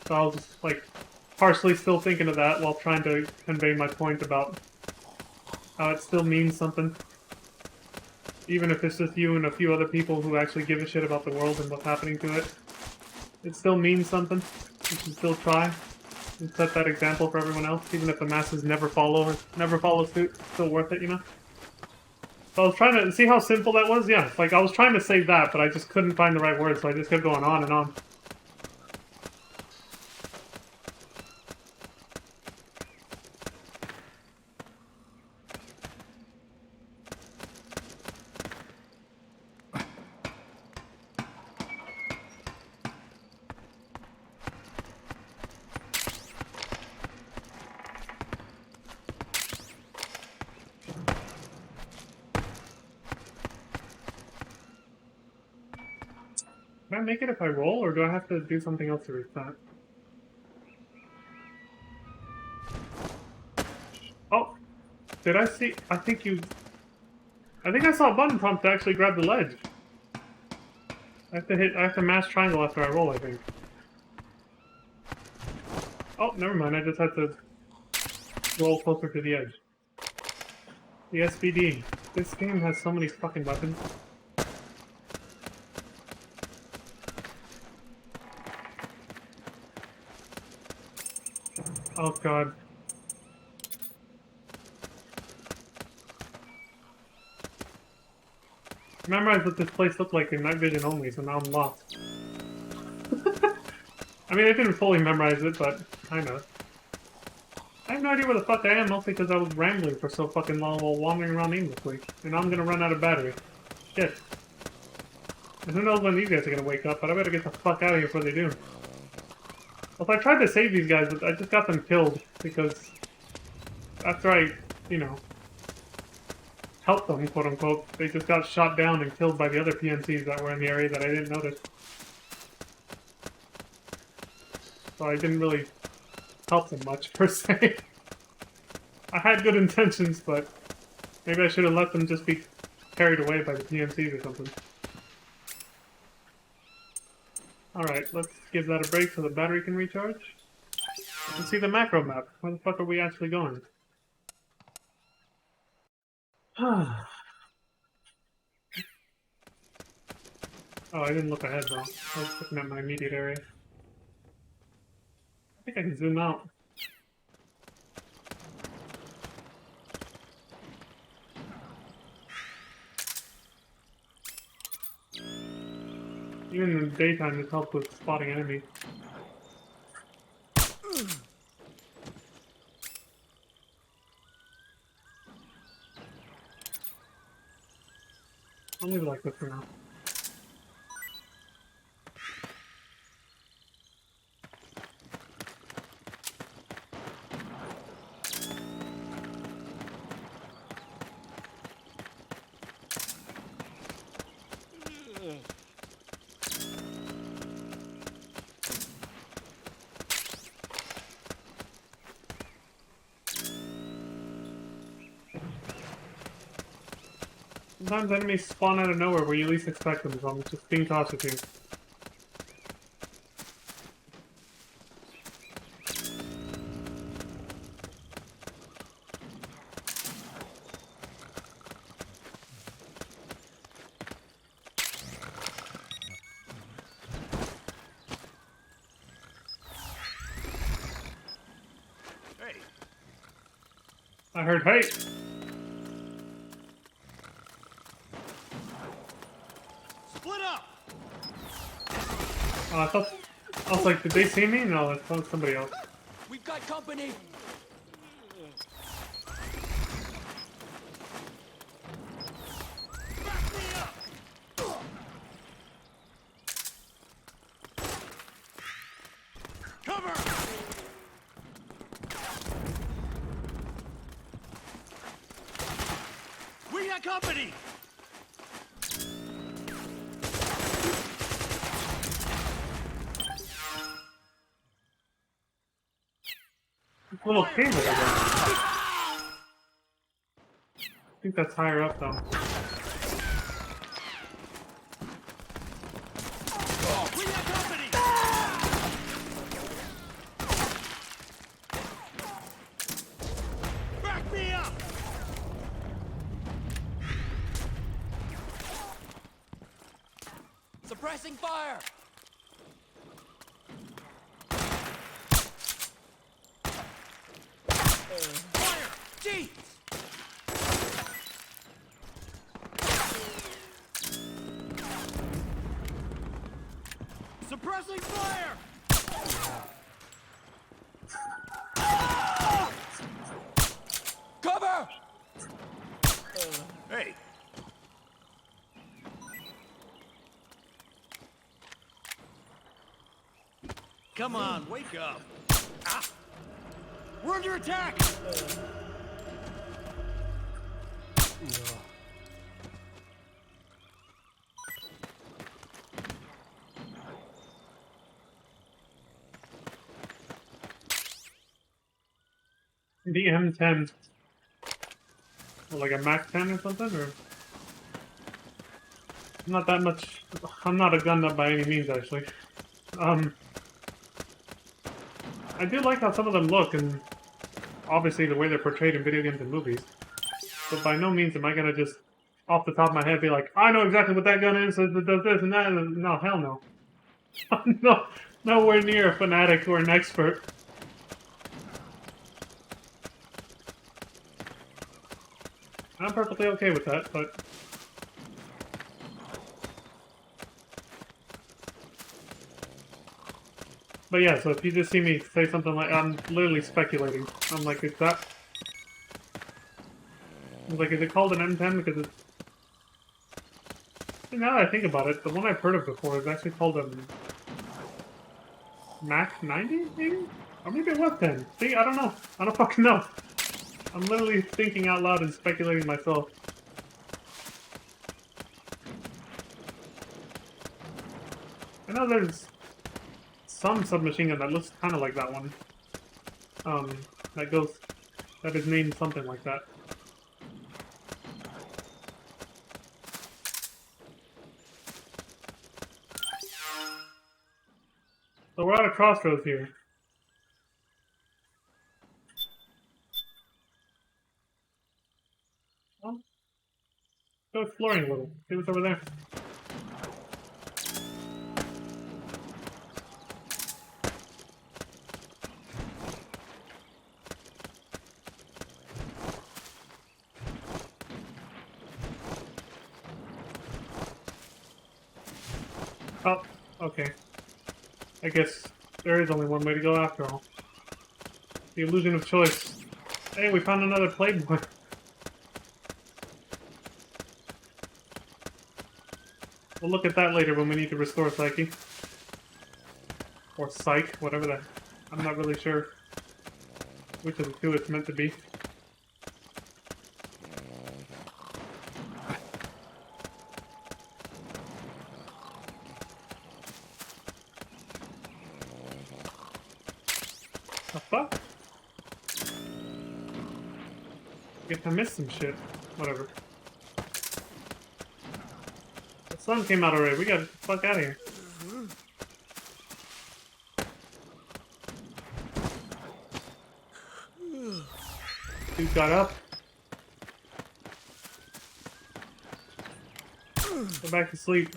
So I was just, like, partially still thinking of that while trying to convey my point about how it still means something. Even if it's just you and a few other people who actually give a shit about the world and what's happening to it. It still means something. You should still try and set that example for everyone else, even if the masses never follow suit. It's still worth it, you know? So I was trying to see how simple that was. Yeah, like I was trying to say that, but I just couldn't find the right words, so I just kept going on and on. I make it if I roll, or do I have to do something else to reset? Oh, did I see? I think I saw a button prompt to actually grab the ledge. I have to mash triangle after I roll, I think. Oh, never mind, I just had to roll closer to the edge. The SBD. This game has so many fucking weapons. Oh god. I memorized what this place looked like in night vision only, so now I'm lost. I mean, I didn't fully memorize it, but kinda. I have no idea where the fuck I am, mostly because I was rambling for so fucking long while wandering around aimlessly. And now I'm gonna run out of battery. Shit. And who knows when these guys are gonna wake up, but I better get the fuck out of here before they do. Well, if I tried to save these guys, I just got them killed, because after I, you know, helped them, quote unquote, they just got shot down and killed by the other PNCs that were in the area that I didn't notice. So I didn't really help them much, per se. I had good intentions, but maybe I should have let them just be carried away by the PNCs or something. Alright, let's give that a break so the battery can recharge. Let's see the macro map. Where the fuck are we actually going? Oh, I didn't look ahead though. I was looking at my immediate area. I think I can zoom out. Even in the daytime, this helps with spotting enemies. I'll leave it like this for now. Sometimes enemies spawn out of nowhere where you least expect them, so I'm just being cautious here. Hey. I heard, hey! Split up. Oh, I was like, did they see me? No, it's somebody else. We've got company. Back me up. Cover. We got company. It's a little cave over there. I think that's higher up though. We got company. Back me up. Suppressing fire. Fire! Jeez! Suppressing fire. Cover! Hey. Come on, wake up. Ah. We're under attack. The M10. Like a Mac 10 or something, or not that much. I'm not a gun nut by any means, actually. I do like how some of them look, and obviously the way they're portrayed in video games and movies. But by no means am I gonna just, off the top of my head, be like, I know exactly what that gun is, it does this and that. And no, hell no. No, nowhere near a fanatic or an expert. I'm perfectly okay with that, but yeah, so if you just see me say something like, I'm literally speculating. I'm like, is that... I'm like, is it called an M10 because it's... Now that I think about it, the one I've heard of before is actually called a Mac 90, maybe? Or maybe it was 10. See, I don't know. I don't fucking know. I'm literally thinking out loud and speculating myself. I know there's some submachine gun that looks kind of like that one. That is named something like that. So we're at a crossroads here. Well, go exploring a little. See what's over there. Oh, okay. I guess there is only one way to go after all. The illusion of choice. Hey, we found another Playboy. We'll look at that later when we need to restore Psyche. Or Psych, whatever that... I'm not really sure which of the two it's meant to be. The fuck? Guess I missed some shit. Whatever. The sun came out already. We gotta get the fuck out of here. Dude got up. Go back to sleep.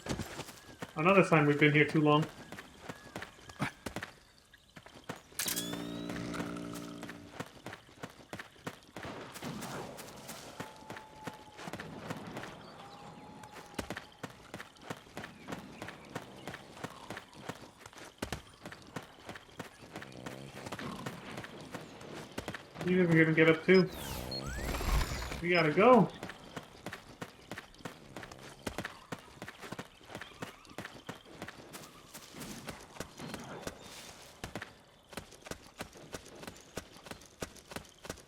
Another sign we've been here too long. You guys are gonna get up too. We gotta go.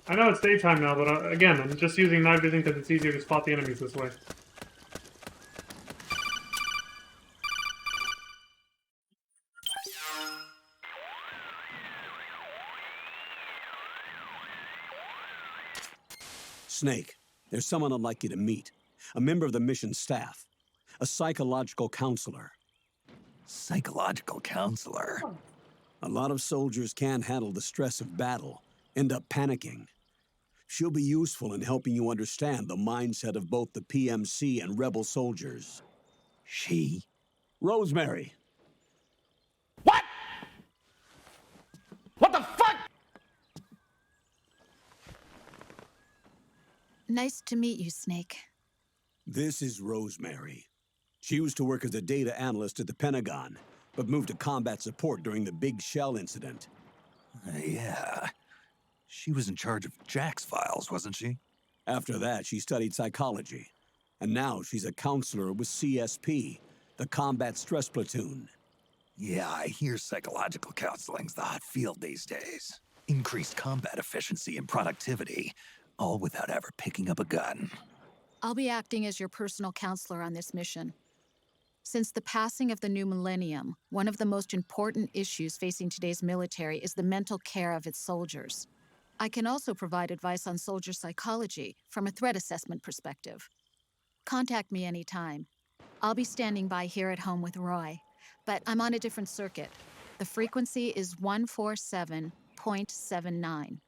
I know it's daytime now, but again, I'm just using night vision because it's easier to spot the enemies this way. Snake, there's someone I'd like you to meet. A member of the mission staff. A psychological counselor. Psychological counselor? A lot of soldiers can't handle the stress of battle, end up panicking. She'll be useful in helping you understand the mindset of both the PMC and rebel soldiers. She? Rosemary. What? What the fuck? Nice to meet you, Snake. This is Rosemary. She used to work as a data analyst at the Pentagon, but moved to combat support during the Big Shell incident. Yeah. She was in charge of Jack's files, wasn't she? After that, she studied psychology. And now she's a counselor with CSP, the Combat Stress Platoon. Yeah, I hear psychological counseling's the hot field these days. Increased combat efficiency and productivity, all without ever picking up a gun. I'll be acting as your personal counselor on this mission. Since the passing of the new millennium, one of the most important issues facing today's military is the mental care of its soldiers. I can also provide advice on soldier psychology from a threat assessment perspective. Contact me anytime. I'll be standing by here at home with Roy, but I'm on a different circuit. The frequency is 147.79.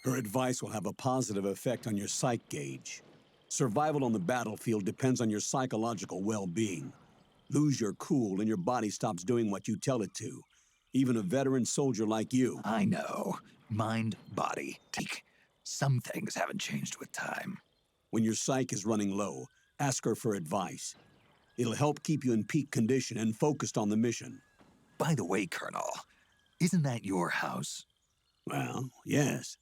Her advice will have a positive effect on your psych gauge. Survival on the battlefield depends on your psychological well-being. Lose your cool and your body stops doing what you tell it to. Even a veteran soldier like you. I know. Mind, body, take. Some things haven't changed with time. When your psyche is running low, ask her for advice. It'll help keep you in peak condition and focused on the mission. By the way, Colonel, isn't that your house? Well, yes.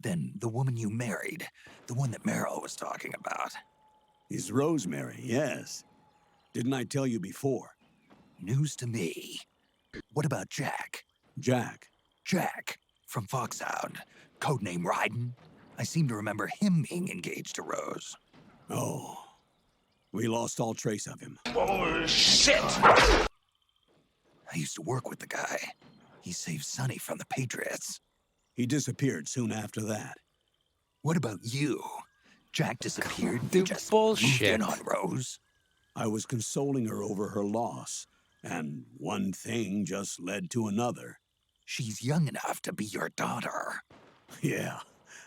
Then the woman you married, the one that Meryl was talking about. Is Rosemary, yes. Didn't I tell you before? News to me. What about Jack? Jack? Jack, from Foxhound. Codename Ryden. I seem to remember him being engaged to Rose. Oh. We lost all trace of him. Oh, shit! I used to work with the guy. He saved Sonny from the Patriots. He disappeared soon after that. What about you? Jack disappeared. Dude, just bullshit. moved in on Rose. I was consoling her over her loss, and one thing just led to another. She's young enough to be your daughter. Yeah,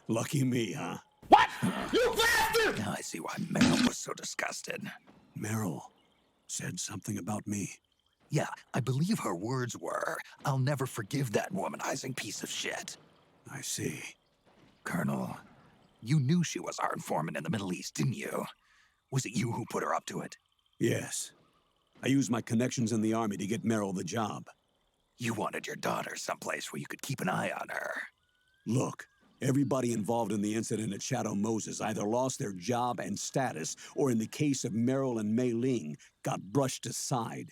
lucky me, huh? What? You bastard! Now I see why Meryl was so disgusted. Meryl said something about me. Yeah, I believe her words were, "I'll never forgive that womanizing piece of shit." I see. Colonel, you knew she was our informant in the Middle East, didn't you? Was it you who put her up to it? Yes. I used my connections in the army to get Meryl the job. You wanted your daughter someplace where you could keep an eye on her. Look, everybody involved in the incident at Shadow Moses either lost their job and status, or in the case of Meryl and Mei Ling, got brushed aside.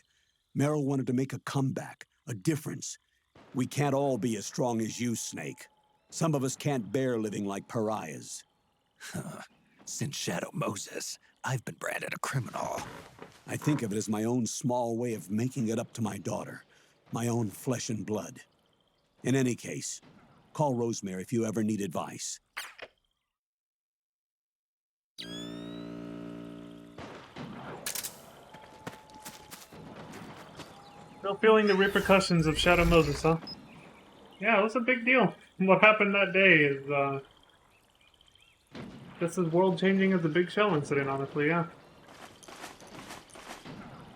Meryl wanted to make a comeback, a difference. We can't all be as strong as you, Snake. Some of us can't bear living like pariahs. Since Shadow Moses, I've been branded a criminal. I think of it as my own small way of making it up to my daughter. My own flesh and blood. In any case, call Rosemary if you ever need advice. Still feeling the repercussions of Shadow Moses, huh? Yeah, it was a big deal. What happened that day is, just as world-changing as the Big Shell incident, honestly, yeah.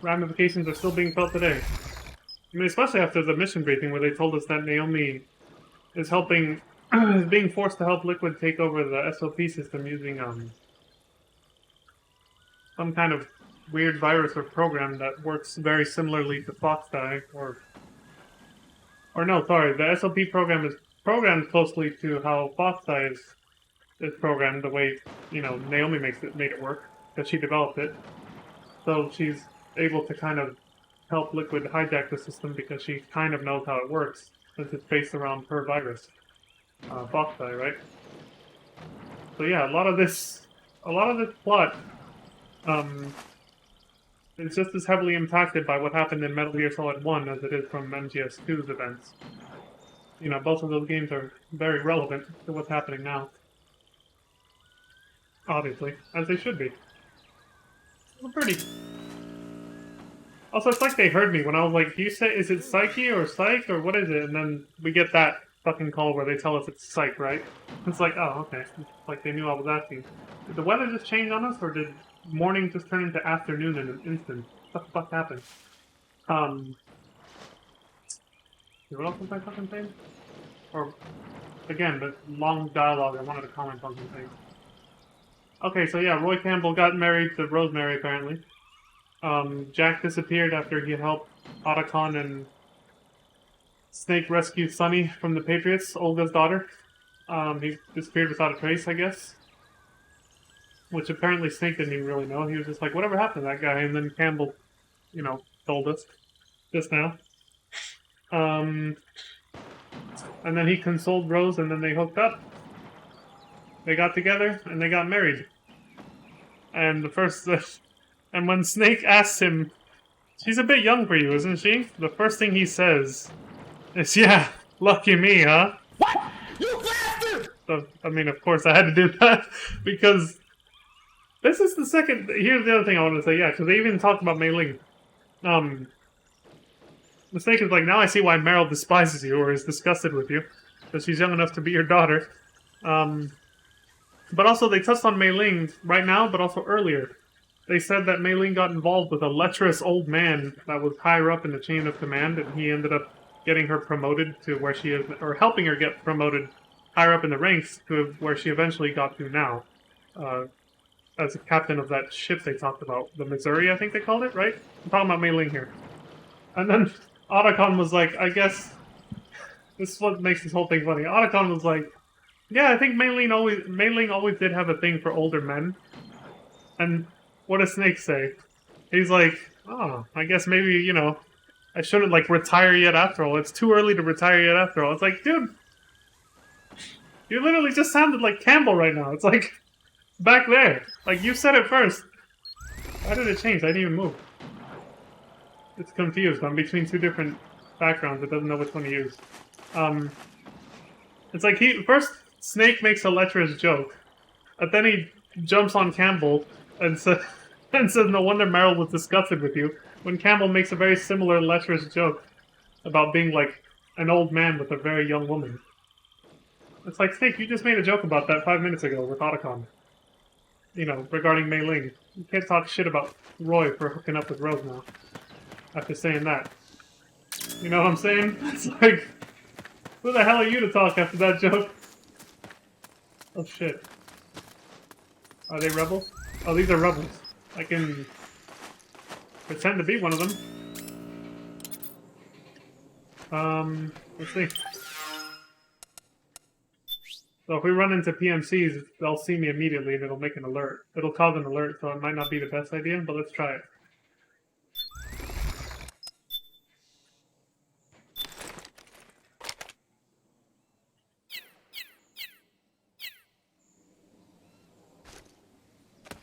Ramifications are still being felt today. I mean, especially after the mission briefing where they told us that Naomi is helping, is being forced to help Liquid take over the SOP system using, some kind of weird virus or program that works very similarly to Foxdie, or no, sorry, the SOP program is programmed closely to how Foxdie is programmed, the way, you know, Naomi made it work, because she developed it. So she's able to kind of help Liquid hijack the system because she kind of knows how it works, since it's based around her virus. Foxdie, right? So yeah, a lot of this plot, is just as heavily impacted by what happened in Metal Gear Solid 1 as it is from MGS2's events. You know, both of those games are very relevant to what's happening now. Obviously, as they should be. Well, pretty. Also, it's like they heard me when I was like, do you say, is it Psyche or Psych or what is it? And then we get that fucking call where they tell us it's Psych, right? It's like, oh, okay. It's like they knew I was asking. Did the weather just change on us, or did morning just turn into afternoon in an instant? What the fuck happened? What else was I fucking saying? Or, again, the long dialogue, I wanted to comment on some things. Okay, so yeah, Roy Campbell got married to Rosemary, apparently. Jack disappeared after he helped Otacon and Snake rescue Sonny from the Patriots, Olga's daughter. He disappeared without a trace, I guess. Which apparently Snake didn't even really know. He was just like, whatever happened to that guy? And then Campbell, you know, told us just now. And then he consoled Rose, and then they hooked up. They got together, and they got married. And the first... and when Snake asks him, she's a bit young for you, isn't she? The first thing he says is, yeah, lucky me, huh? What? You bastard! So, I mean, of course I had to do that, because this is the second... Here's the other thing I wanted to say, yeah, because they even talked about Mei Ling. The Snake is like, now I see why Meryl despises you, or is disgusted with you, because she's young enough to be your daughter. But also, they touched on Mei Ling right now, but also earlier. They said that Mei Ling got involved with a lecherous old man that was higher up in the chain of command, and he ended up getting her promoted to where she is, or helping her get promoted higher up in the ranks to where she eventually got to now. As a captain of that ship they talked about. The Missouri, I think they called it, right? I'm talking about Mei Ling here. And then Otacon was like, I guess... This is what makes this whole thing funny. Otacon was like, yeah, I think Mei Ling always did have a thing for older men. And what does Snake say? He's like, oh, I guess maybe, you know, I shouldn't, like, retire yet after all. It's too early to retire yet after all. It's like, dude, you literally just sounded like Campbell right now. It's like, back there. Like, you said it first. Why did it change? I didn't even move. It's confused. I'm between two different backgrounds. It doesn't know which one to use. It's like first Snake makes a lecherous joke, but then he jumps on Campbell and says, no wonder Meryl was disgusted with you, when Campbell makes a very similar lecherous joke about being like an old man with a very young woman. It's like, Snake, you just made a joke about that 5 minutes ago with Otacon. You know, regarding Mei Ling. You can't talk shit about Roy for hooking up with Rose now. After saying that. You know what I'm saying? It's like, who the hell are you to talk after that joke? Oh shit. Are they rebels? Oh, these are rebels. I can pretend to be one of them. Let's see. So if we run into PMCs, they'll see me immediately and it'll make an alert. It'll cause an alert, so it might not be the best idea, but let's try it.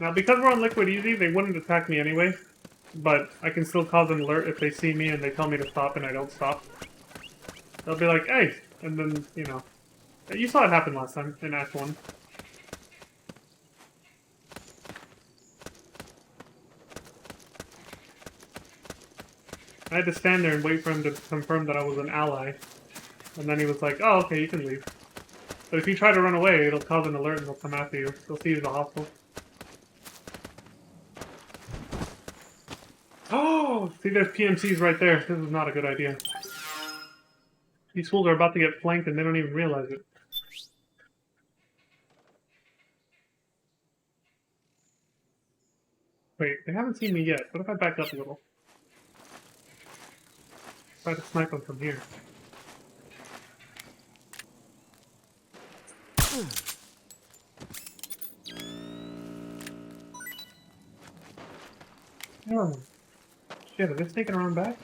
Now, because we're on Liquid Easy, they wouldn't attack me anyway, but I can still cause an alert if they see me and they tell me to stop and I don't stop. They'll be like, hey! And then, you know. You saw it happen last time in Act 1. I had to stand there and wait for him to confirm that I was an ally. And then he was like, oh, okay, you can leave. But if you try to run away, it'll cause an alert and they'll come after you. They'll see you as a hostile. Oh! See, there's PMCs right there. This is not a good idea. These fools are about to get flanked and they don't even realize it. Wait, they haven't seen me yet. What if I back up a little? Try to snipe them from here. Oh. Shit, are they sneaking around back?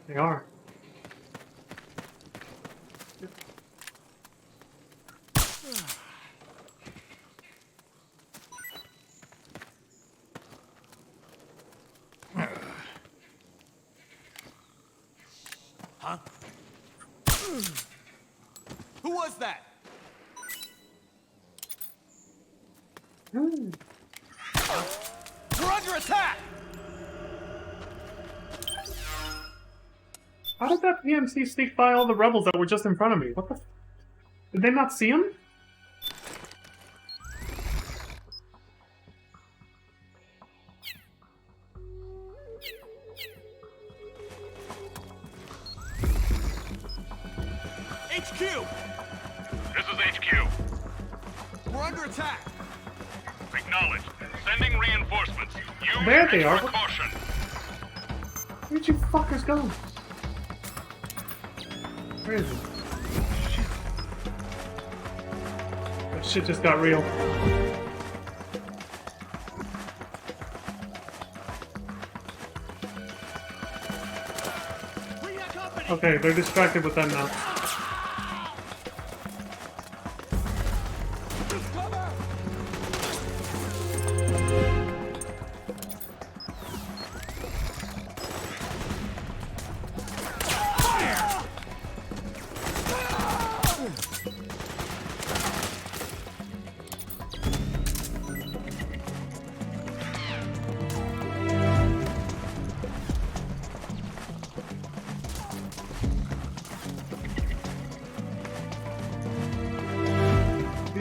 They are. Huh? Who was that? We're under attack! How did that PMC sneak by all the rebels that were just in front of me? What the f- Did they not see him? HQ! This is HQ. We're under attack! Acknowledged. Sending reinforcements. Use There they are. extra caution. Where'd you fuckers go? Where is he? Shit. That shit just got real. Okay, they're distracted with them now.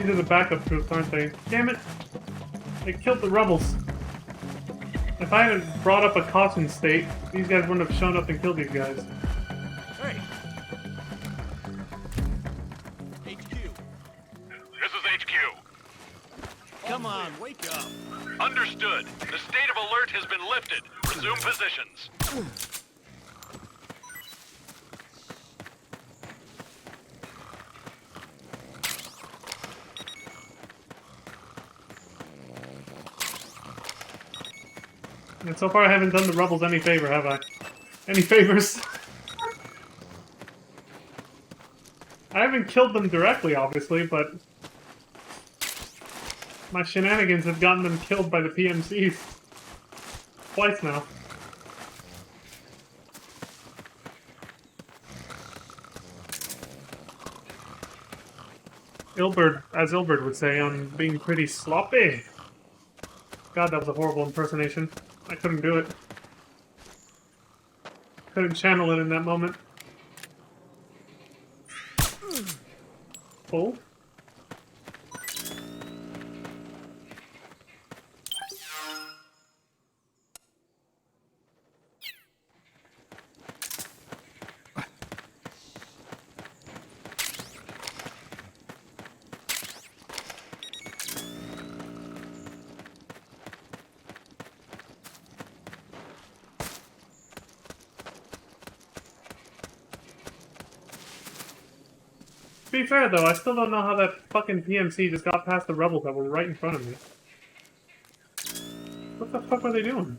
These are the backup troops, aren't they? Damn it! They killed the rebels. If I hadn't brought up a caution state, these guys wouldn't have shown up and killed these guys. Hey! HQ. This is HQ. Come on, wake up. Understood. The state of alert has been lifted. Resume positions. And so far I haven't done the rebels any favor, have I? Any favors? I haven't killed them directly, obviously, but my shenanigans have gotten them killed by the PMCs. Twice now. Ilbert, as Ilbert would say, I'm being pretty sloppy. God, that was a horrible impersonation. I couldn't do it. Couldn't channel it in that moment. Oh. To be fair, though, I still don't know how that fucking PMC just got past the rebels that were right in front of me. What the fuck were they doing?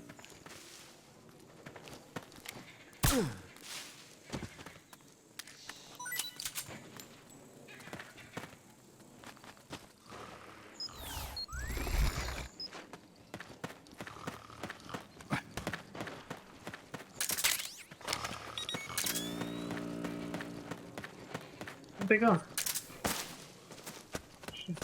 Where'd they go? Shit.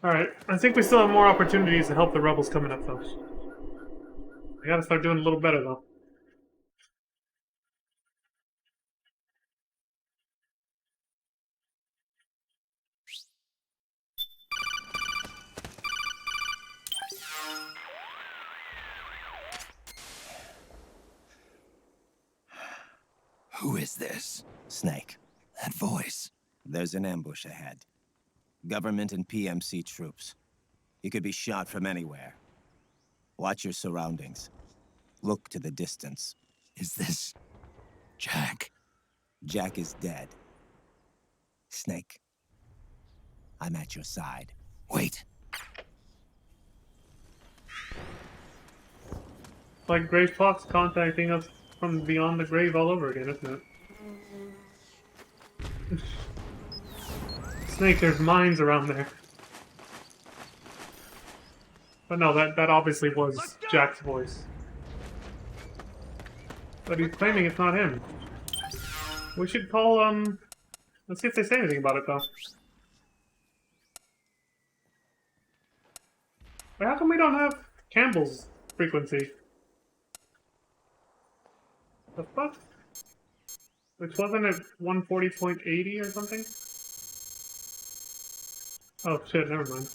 Alright, I think we still have more opportunities to help the rebels coming up, though. I gotta start doing a little better, though. Who is this? Snake. That voice. There's an ambush ahead. Government and PMC troops. You could be shot from anywhere. Watch your surroundings. Look to the distance. Is this Jack? Jack is dead. Snake. I'm at your side. Wait. It's like Grave Fox contacting us from beyond the grave all over again, isn't it? Snake, there's mines around there. But no, that obviously was Jack's voice. But he's claiming it's not him. We should call, let's see if they say anything about it, though. Wait, how come we don't have Campbell's frequency? The fuck? Which wasn't it 140.80 or something? Oh shit, never mind.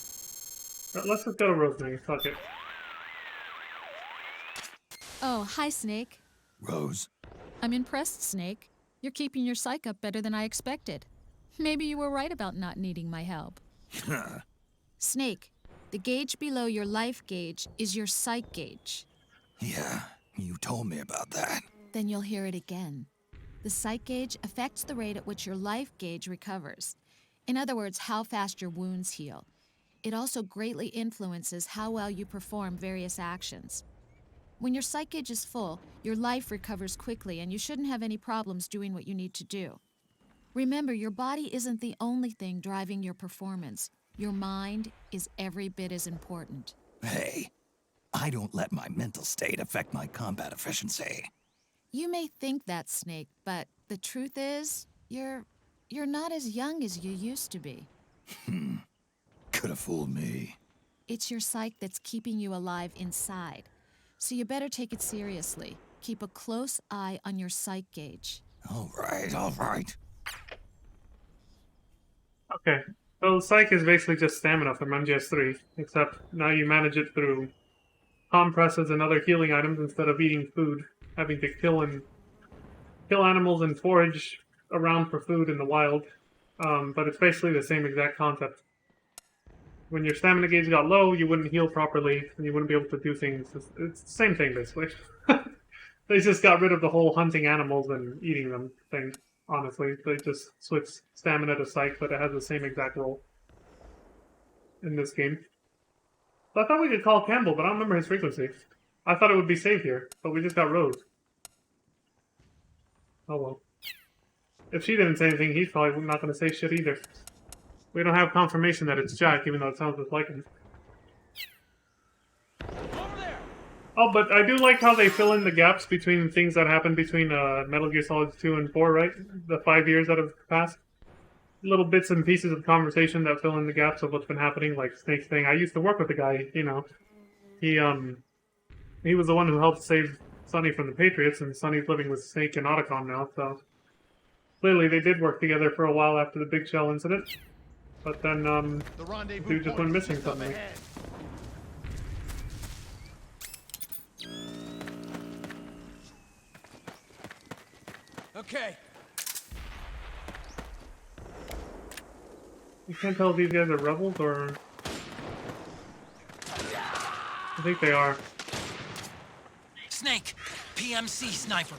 Let's just go to Rosemary, fuck it. Oh, hi, Snake. Rose. I'm impressed, Snake. You're keeping your psych up better than I expected. Maybe you were right about not needing my help. Snake, the gauge below your life gauge is your psych gauge. Yeah, you told me about that. Then you'll hear it again. The psych gauge affects the rate at which your life gauge recovers. In other words, how fast your wounds heal. It also greatly influences how well you perform various actions. When your psych gauge is full, your life recovers quickly and you shouldn't have any problems doing what you need to do. Remember, your body isn't the only thing driving your performance. Your mind is every bit as important. Hey, I don't let my mental state affect my combat efficiency. You may think that, Snake, but the truth is, you're not as young as you used to be. Could have fooled me. It's your psyche that's keeping you alive inside. So you better take it seriously. Keep a close eye on your psych gauge. All right, all right. Okay. So Psych is basically just stamina from MGS3, except now you manage it through compresses and other healing items instead of eating food, having to kill animals and forage around for food in the wild. But it's basically the same exact concept. When your stamina gauge got low, you wouldn't heal properly, and you wouldn't be able to do things. It's the same thing, basically. They just got rid of the whole hunting animals and eating them thing, honestly. They just switched stamina to psych, but it has the same exact role in this game. So I thought we could call Campbell, but I don't remember his frequency. I thought it would be safe here, but we just got Rose. Oh well. If she didn't say anything, he's probably not going to say shit either. We don't have confirmation that it's Jack, even though it sounds just like him. Oh, but I do like how they fill in the gaps between things that happened between Metal Gear Solid 2 and 4, right? The 5 years that have passed. Little bits and pieces of conversation that fill in the gaps of what's been happening, like Snake's thing. I used to work with the guy, you know. He was the one who helped save Sonny from the Patriots, and Sonny's living with Snake and Otacon now, so... Clearly they did work together for a while after the Big Shell incident. But then, dude just went missing suddenly. Okay. You can't tell if these guys are rebels or... I think they are. Snake, PMC sniper.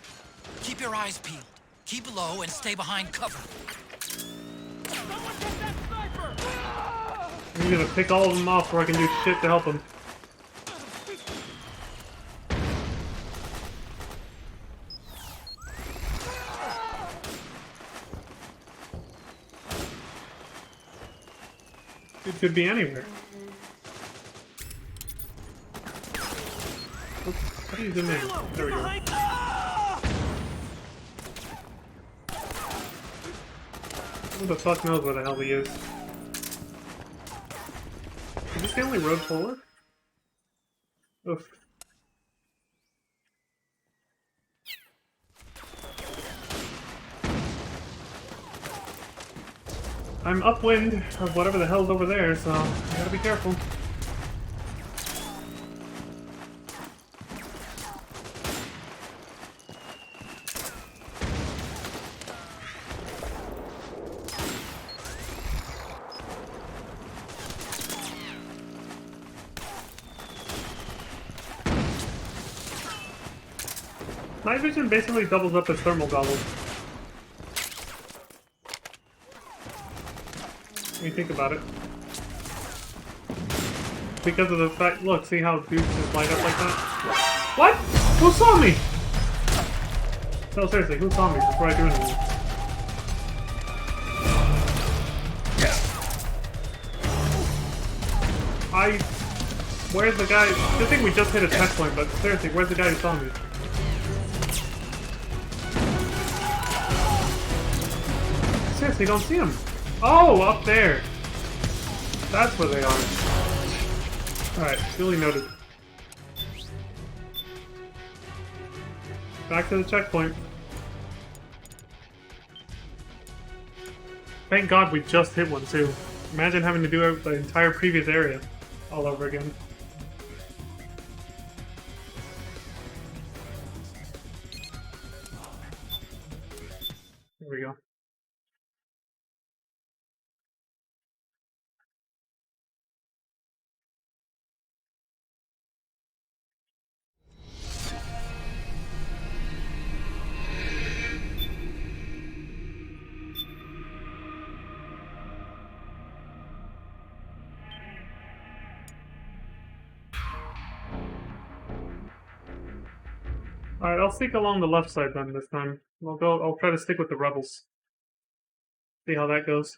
Keep your eyes peeled. Keep low and stay behind cover. I'm gonna pick all of them off before I can do shit to help them. It could be anywhere. Oops, how do you zoom in? There we go. Who the fuck knows where the hell he is? Is this the only road forward? Oof. I'm upwind of whatever the hell's over there, so I gotta be careful. Night vision basically doubles up as thermal goggles. When you think about it. Because of the fact, look, see how dudes just light up like that? What? Who saw me? No, seriously, who saw me before I do anything? Where's the guy? Good thing we just hit a checkpoint, but seriously, where's the guy who saw me? Seriously, don't see him. Oh, up there. That's where they are. Alright, duly noted. Back to the checkpoint. Thank God we just hit one, too. Imagine having to do the entire previous area all over again. There we go. Alright, I'll stick along the left side then this time. I'll try to stick with the rebels. See how that goes.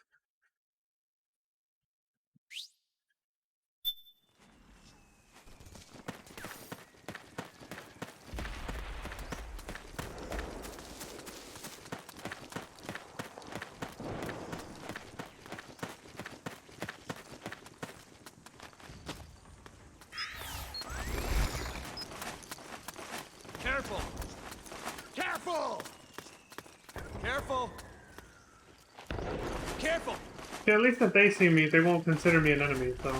Careful! Careful! Yeah, at least if they see me, they won't consider me an enemy, so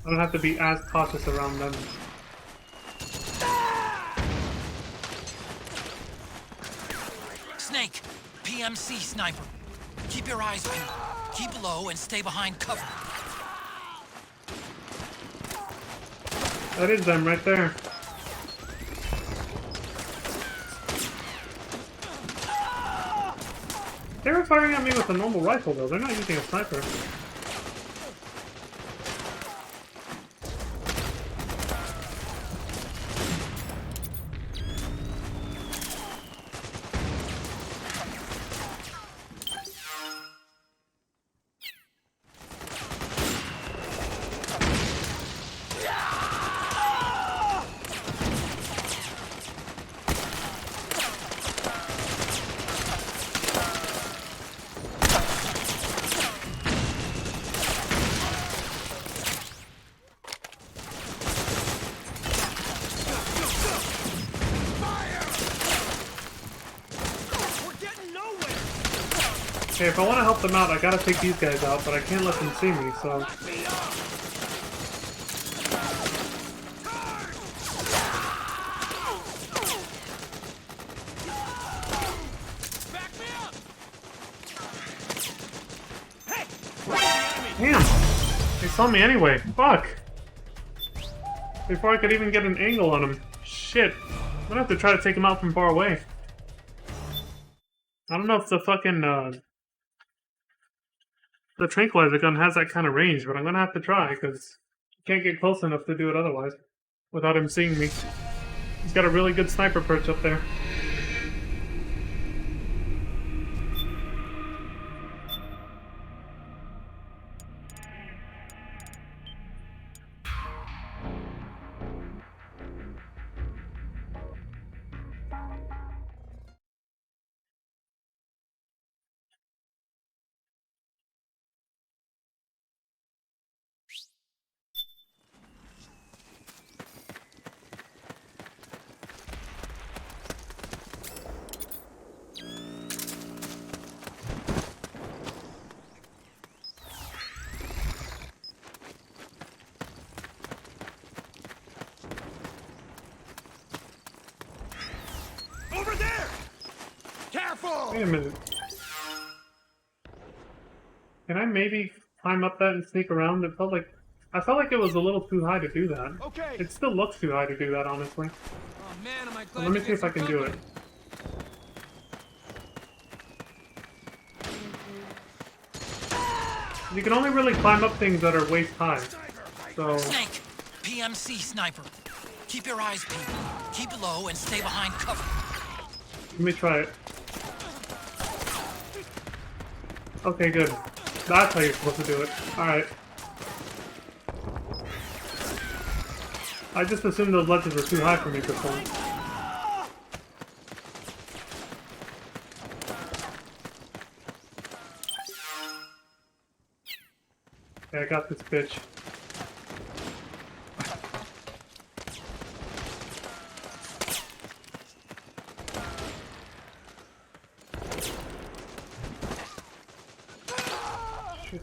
I don't have to be as cautious around them. Snake, PMC sniper. Keep your eyes peeled. Keep low and stay behind cover. That is them right there. They were firing at me with a normal rifle, though. They're not using a sniper. Okay, if I want to help them out, I gotta take these guys out, but I can't let them see me, so... Damn! They saw me anyway. Fuck! Before I could even get an angle on him. Shit. I'm gonna have to try to take him out from far away. I don't know if the fucking, the tranquilizer gun has that kind of range, but I'm gonna have to try, because I can't get close enough to do it otherwise, without him seeing me. He's got a really good sniper perch up there. Over there! Careful! Wait a minute. Can I maybe climb up that and sneak around? It felt like... I felt like it was a little too high to do that. Okay. It still looks too high to do that, honestly. Oh man, am I glad So let me you see if I get can some do it. company. You can only really climb up things that are waist high. So... Snake, PMC sniper. Keep your eyes peeled. Keep low and stay behind cover. Let me try it. Okay, good. That's how you're supposed to do it. Alright. I just assumed those ledges were too high for me before. Okay, I got this bitch. Shit.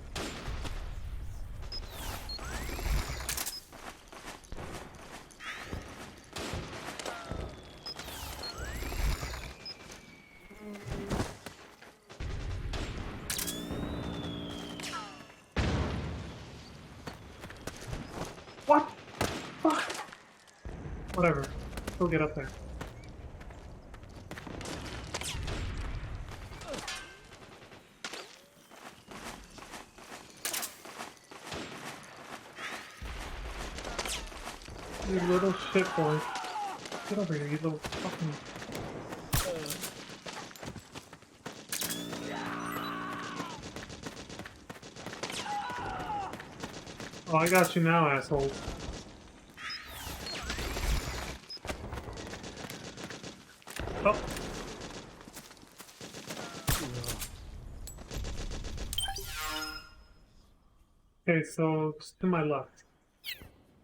What? Fuck. Whatever. Go get up there. You little shit boy. Get over here, you little fucking... Oh, I got you now, asshole. Oh. Okay, so just to my left.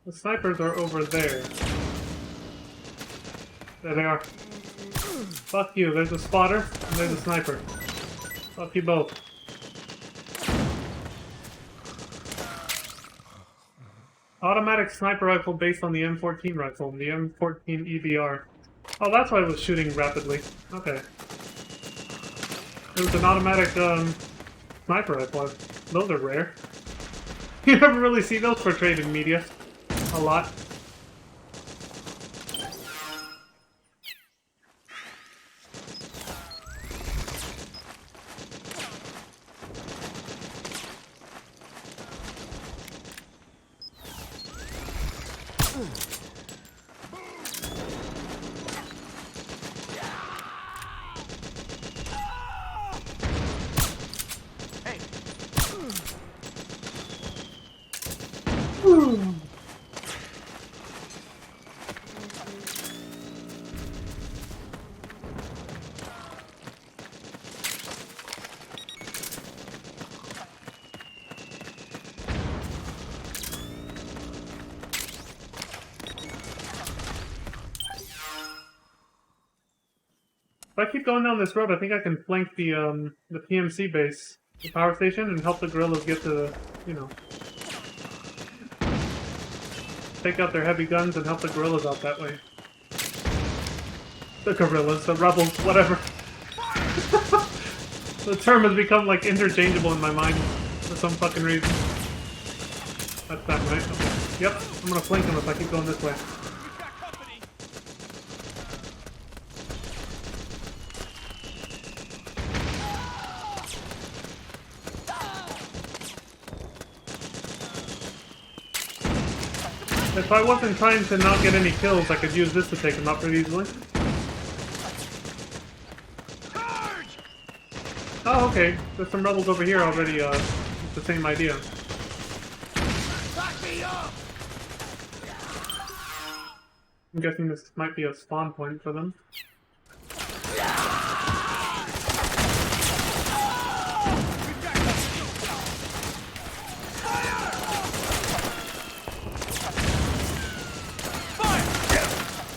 The snipers are over there. There they are. Fuck you, there's a spotter, and there's a sniper. Fuck you both. Automatic sniper rifle based on the M14 rifle, the M14 EBR. Oh, that's why it was shooting rapidly. Okay. It was an automatic, sniper rifle. Those are rare. You never really see those portrayed in media. A lot. If I keep going down this road, I think I can flank the PMC base, the power station, and help the guerrillas get to the, you know, take out their heavy guns and help the guerrillas out that way. The guerrillas, the rebels, whatever. The term has become, like, interchangeable in my mind for some fucking reason. That's that, right? Okay. Yep, I'm gonna flank them if I keep going this way. If I wasn't trying to not get any kills, I could use this to take them out pretty easily. Oh, okay. There's some rebels over here already, it's the same idea. I'm guessing this might be a spawn point for them.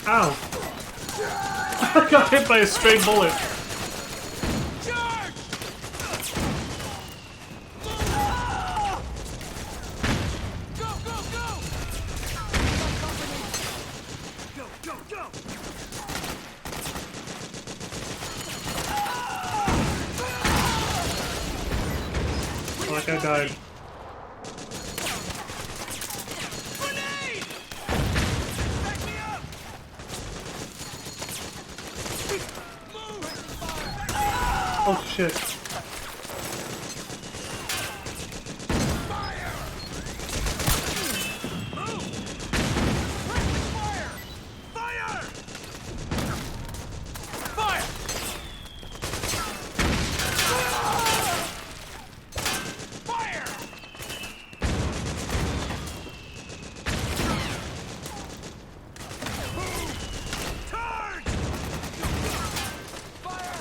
Ow! I got hit by a stray bullet. Oh, that guy died. Oh shit.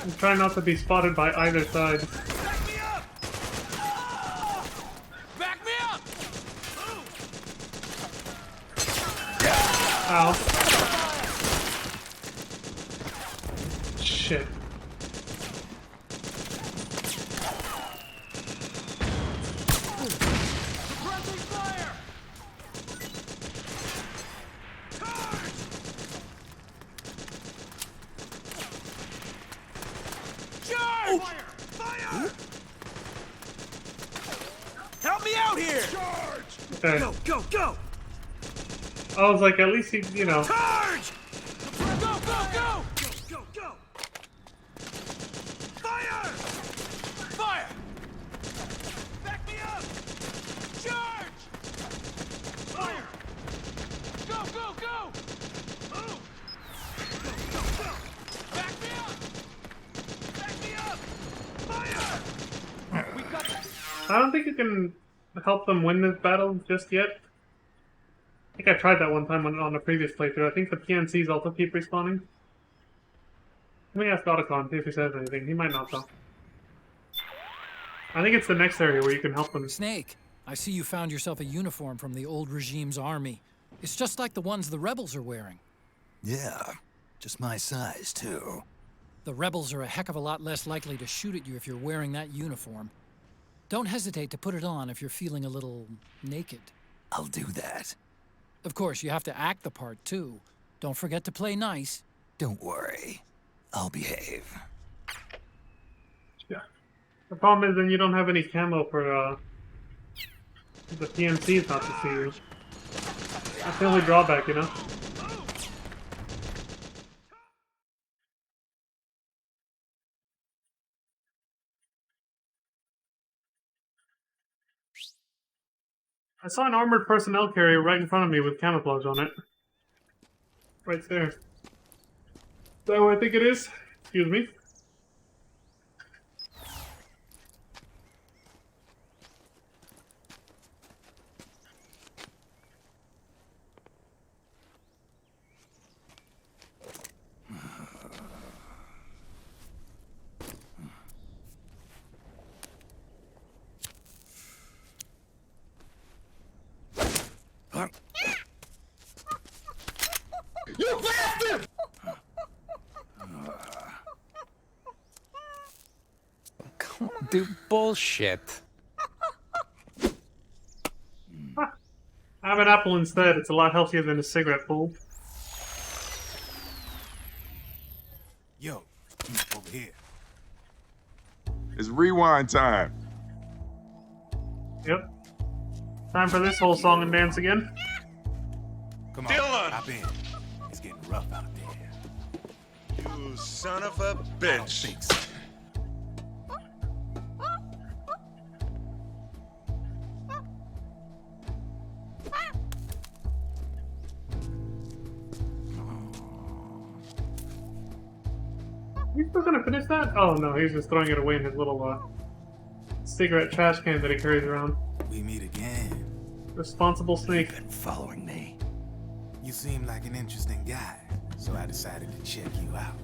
I'm trying not to be spotted by either side. Ow. Shit. Help me out here! Okay. Go, go, go! I was like, at least he, you know. Charge! Go, go, go! Go, go! Fire! Fire! Back me up! Charge! Fire! Go, go, go! Move! Go, go, go! Back me up! Back me up! Fire! We got this. I don't think you can help them win this battle just yet. I think I tried that one time on a previous playthrough. I think the PNCs also keep respawning. Let me ask Otacon, see if he says anything. He might not, though. I think it's the next area where you can help them. Snake, I see you found yourself a uniform from the old regime's army. It's just like the ones the rebels are wearing. Yeah, just my size, too. The rebels are a heck of a lot less likely to shoot at you if you're wearing that uniform. Don't hesitate to put it on if you're feeling a little naked. I'll do that. Of course, you have to act the part, too. Don't forget to play nice. Don't worry. I'll behave. Yeah. The problem is then you don't have any camo for the PMCs not to see you. That's the only drawback, you know? I saw an armored personnel carrier right in front of me with camouflage on it. Right there. Is that what I think it is? Excuse me. You bastard! Come on, dude, bullshit. Have an apple instead. It's a lot healthier than a cigarette, fool. Yo, over here. It's rewind time. Yep. Time for this whole song and dance again. Come on, Dylan! hop in. It's getting rough out there. You son of a bitch. He's still gonna finish that? Oh no, he's just throwing it away in his little cigarette trash can that he carries around. We meet again. Responsible snake. You've been following me. You seem like an interesting guy, so I decided to check you out.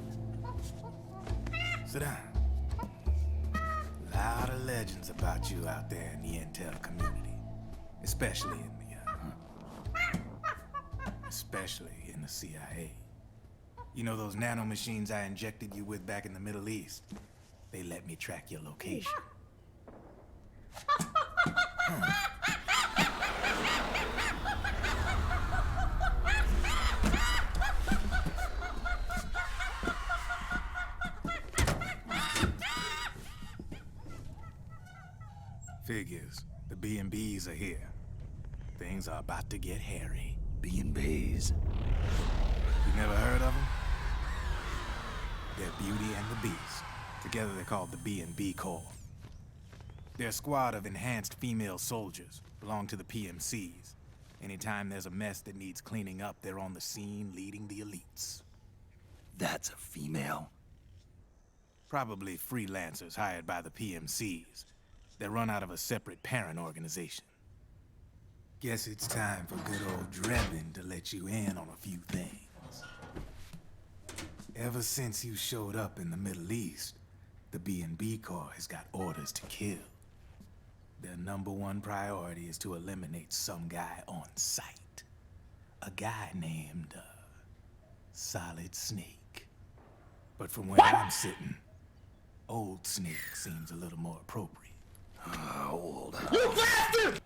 Sit down. A lot of legends about you out there in the intel community, especially in the CIA. You know those nanomachines I injected you with back in the Middle East? They let me track your location. Figures. The B&Bs are here. Things are about to get hairy. B&Bs. You never heard of them? They're Beauty and the Beast. Together they're called the B&B Corps. They're a squad of enhanced female soldiers, belong to the PMCs. Anytime there's a mess that needs cleaning up, they're on the scene leading the elites. That's a female. Probably freelancers hired by the PMCs. They run out of a separate parent organization. Guess it's time for good old Drebin to let you in on a few things. Ever since you showed up in the Middle East, the B&B Corps has got orders to kill. Their #1 priority is to eliminate some guy on sight. A guy named, Solid Snake. But from where I'm sitting, Old Snake seems a little more appropriate. Old. You bastard!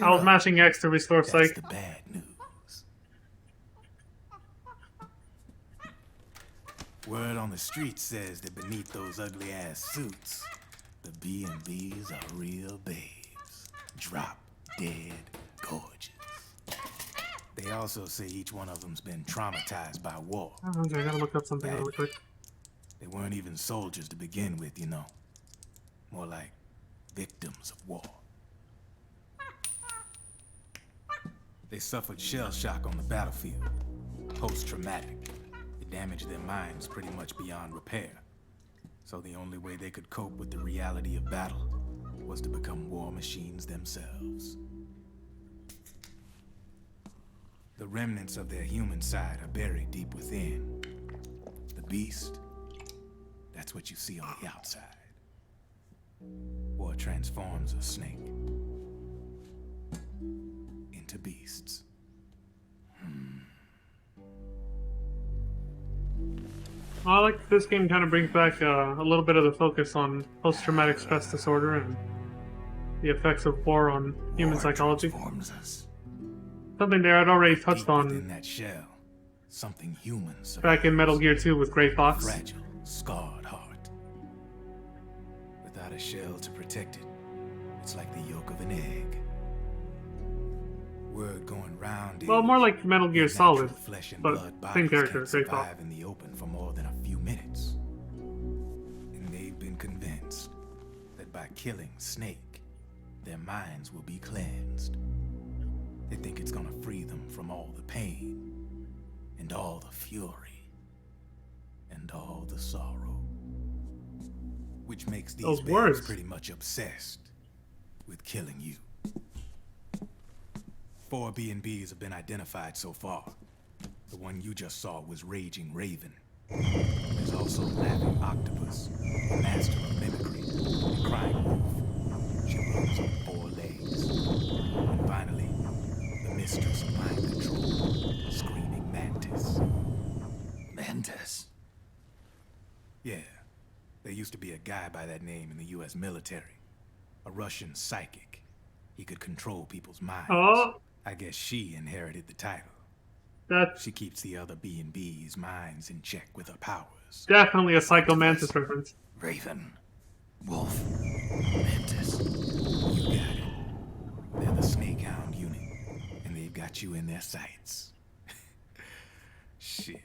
I was mashing X to restore That's psych. the bad news. Word on the street says that beneath those ugly-ass suits, the B&Bs are real babes. Drop dead gorgeous. They also say each one of them's been traumatized by war. Oh, okay, I gotta look up something really quick. They weren't even soldiers to begin with, you know. More like victims of war. They suffered shell shock on the battlefield. Post-traumatic. It damaged their minds pretty much beyond repair. So the only way they could cope with the reality of battle was to become war machines themselves. The remnants of their human side are buried deep within. The beast, that's what you see on the outside. War transforms a snake into beasts. I like that this game kind of brings back a little bit of the focus on post-traumatic stress disorder and the effects of war on human psychology. Something there I'd already touched on that shell, something human back in Metal Gear 2 with Grey Fox. Fragile, scarred heart. Without a shell to protect it, it's like the yolk of an egg. Word going round Well, more like Metal Gear Solid, flesh and but blood same bodies character, can't Grey Fox. survive in the open for more than a few minutes. And they've been convinced that by killing Snake, their minds will be cleansed. They think it's gonna free them from all the pain, and all the fury, and all the sorrow. Which makes these Those bears words. pretty much obsessed with killing you. 4 B&Bs have been identified so far. The one you just saw was Raging Raven. There's also Laughing Octopus, the master of mimicry, and Crying Wolf. She runs on 4 legs. And finally, the mistress of mind control, Screaming Mantis. Mantis? Yeah. There used to be a guy by that name in the US military. A Russian psychic. He could control people's minds. Oh. I guess she inherited the title. She keeps the other B&B's minds in check with her powers. Definitely a Psycho Mantis reference. Raven. Wolf. Mantis. You got it. They're the Snakehound unit, and they've got you in their sights. Shit.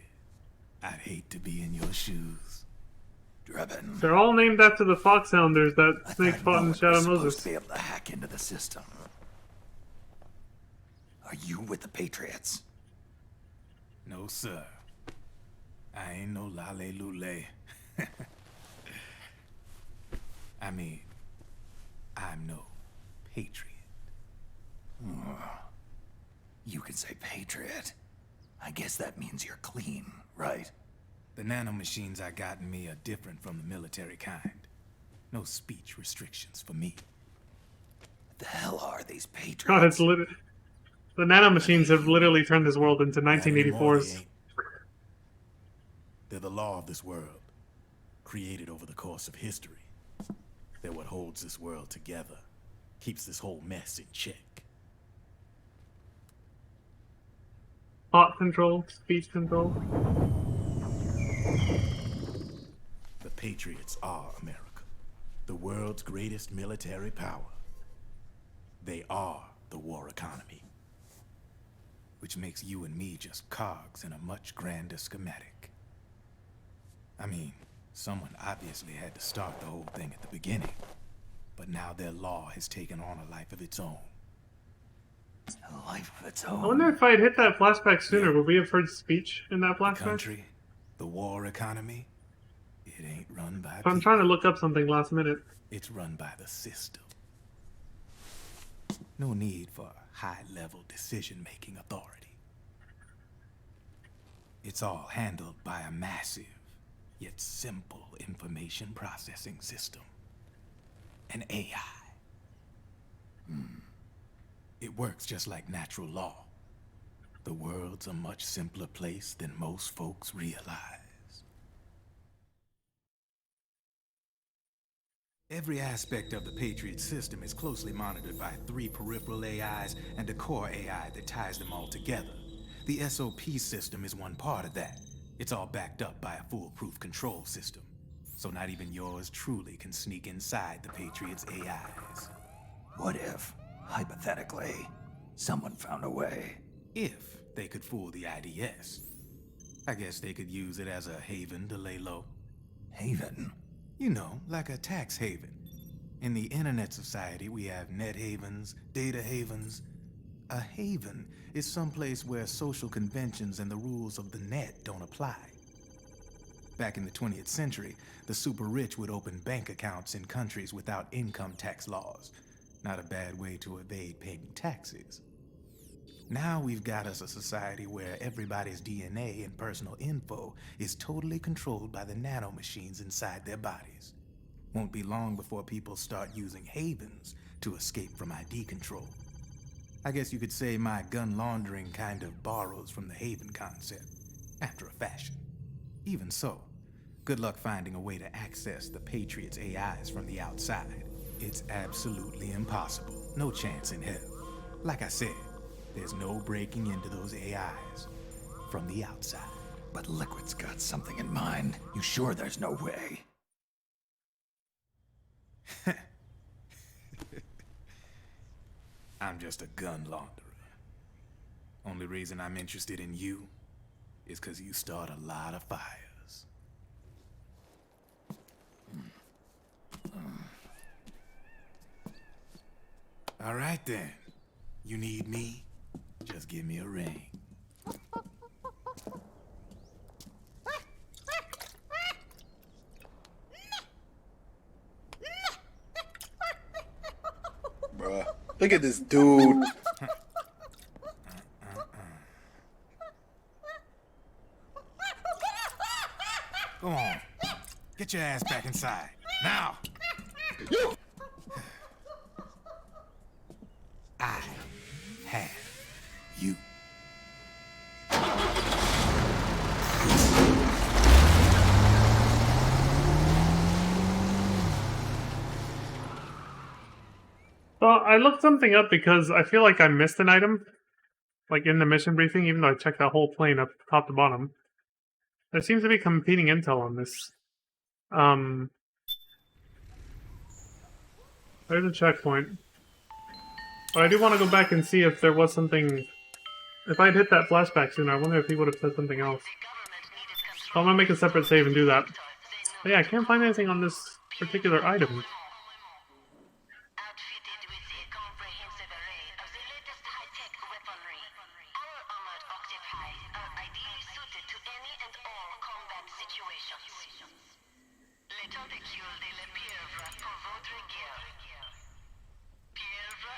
I'd hate to be in your shoes. Drebin. They're all named after the Foxhounders that Snake fought in Shadow supposed Moses. to be able to hack into the system. Are you with the Patriots? No, sir. I ain't no lale-lule. I mean, I'm no patriot. You can say Patriot. I guess that means you're clean, right? The nanomachines I got in me are different from the military kind. No speech restrictions for me. What the hell are these Patriots? God, it's the nanomachines have literally turned this world into 1984's. They're the law of this world, created over the course of history. They're what holds this world together, keeps this whole mess in check. Thought control, speech control. The Patriots are America, the world's greatest military power. They are the war economy. Which makes you and me just cogs in a much grander schematic. I mean, someone obviously had to start the whole thing at the beginning. But now their law has taken on a life of its own. A life of its I own. wonder if I'd hit that flashback sooner, would we have heard speech in that The flashback? country, the war economy, it ain't run by I'm trying to look up something last minute. It's run by the system. No need for high-level decision-making authority. It's all handled by a massive, yet simple information processing system. An AI. It works just like natural law. The world's a much simpler place than most folks realize. Every aspect of the Patriot system is closely monitored by 3 peripheral AIs and a core AI that ties them all together. The SOP system is one part of that. It's all backed up by a foolproof control system. So not even yours truly can sneak inside the Patriots' AIs. What if, hypothetically, someone found a way? If they could fool the IDS. I guess they could use it as a haven to lay low. Haven? You know, like a tax haven. In the internet society, we have net havens, data havens. A haven is someplace where social conventions and the rules of the net don't apply. Back in the 20th century, the super rich would open bank accounts in countries without income tax laws. Not a bad way to evade paying taxes. Now we've got us a society where everybody's DNA and personal info is totally controlled by the nanomachines inside their bodies. Won't be long before people start using havens to escape from ID control. I guess you could say my gun laundering kind of borrows from the haven concept, after a fashion. Even so, Good luck finding a way to access the Patriots' AIs from the outside. It's absolutely impossible. No chance in hell. Like I said, there's no breaking into those AIs from the outside. But Liquid's got something in mind. You sure there's no way? I'm just a gun launderer. Only reason I'm interested in you is because you start a lot of fires. All right then. You need me? Just give me a ring. Bruh, look at this dude. Go on. Get your ass back inside. Now! I have you. Well, I looked something up because I feel like I missed an item, like in the mission briefing, even though I checked that whole plane up top to bottom. There seems to be competing intel on this. There's a checkpoint. But I do want to go back and see if there was something... If I had hit that flashback sooner, I wonder if he would have said something else. So I'm gonna make a separate save and do that. But yeah, I can't find anything on this particular item.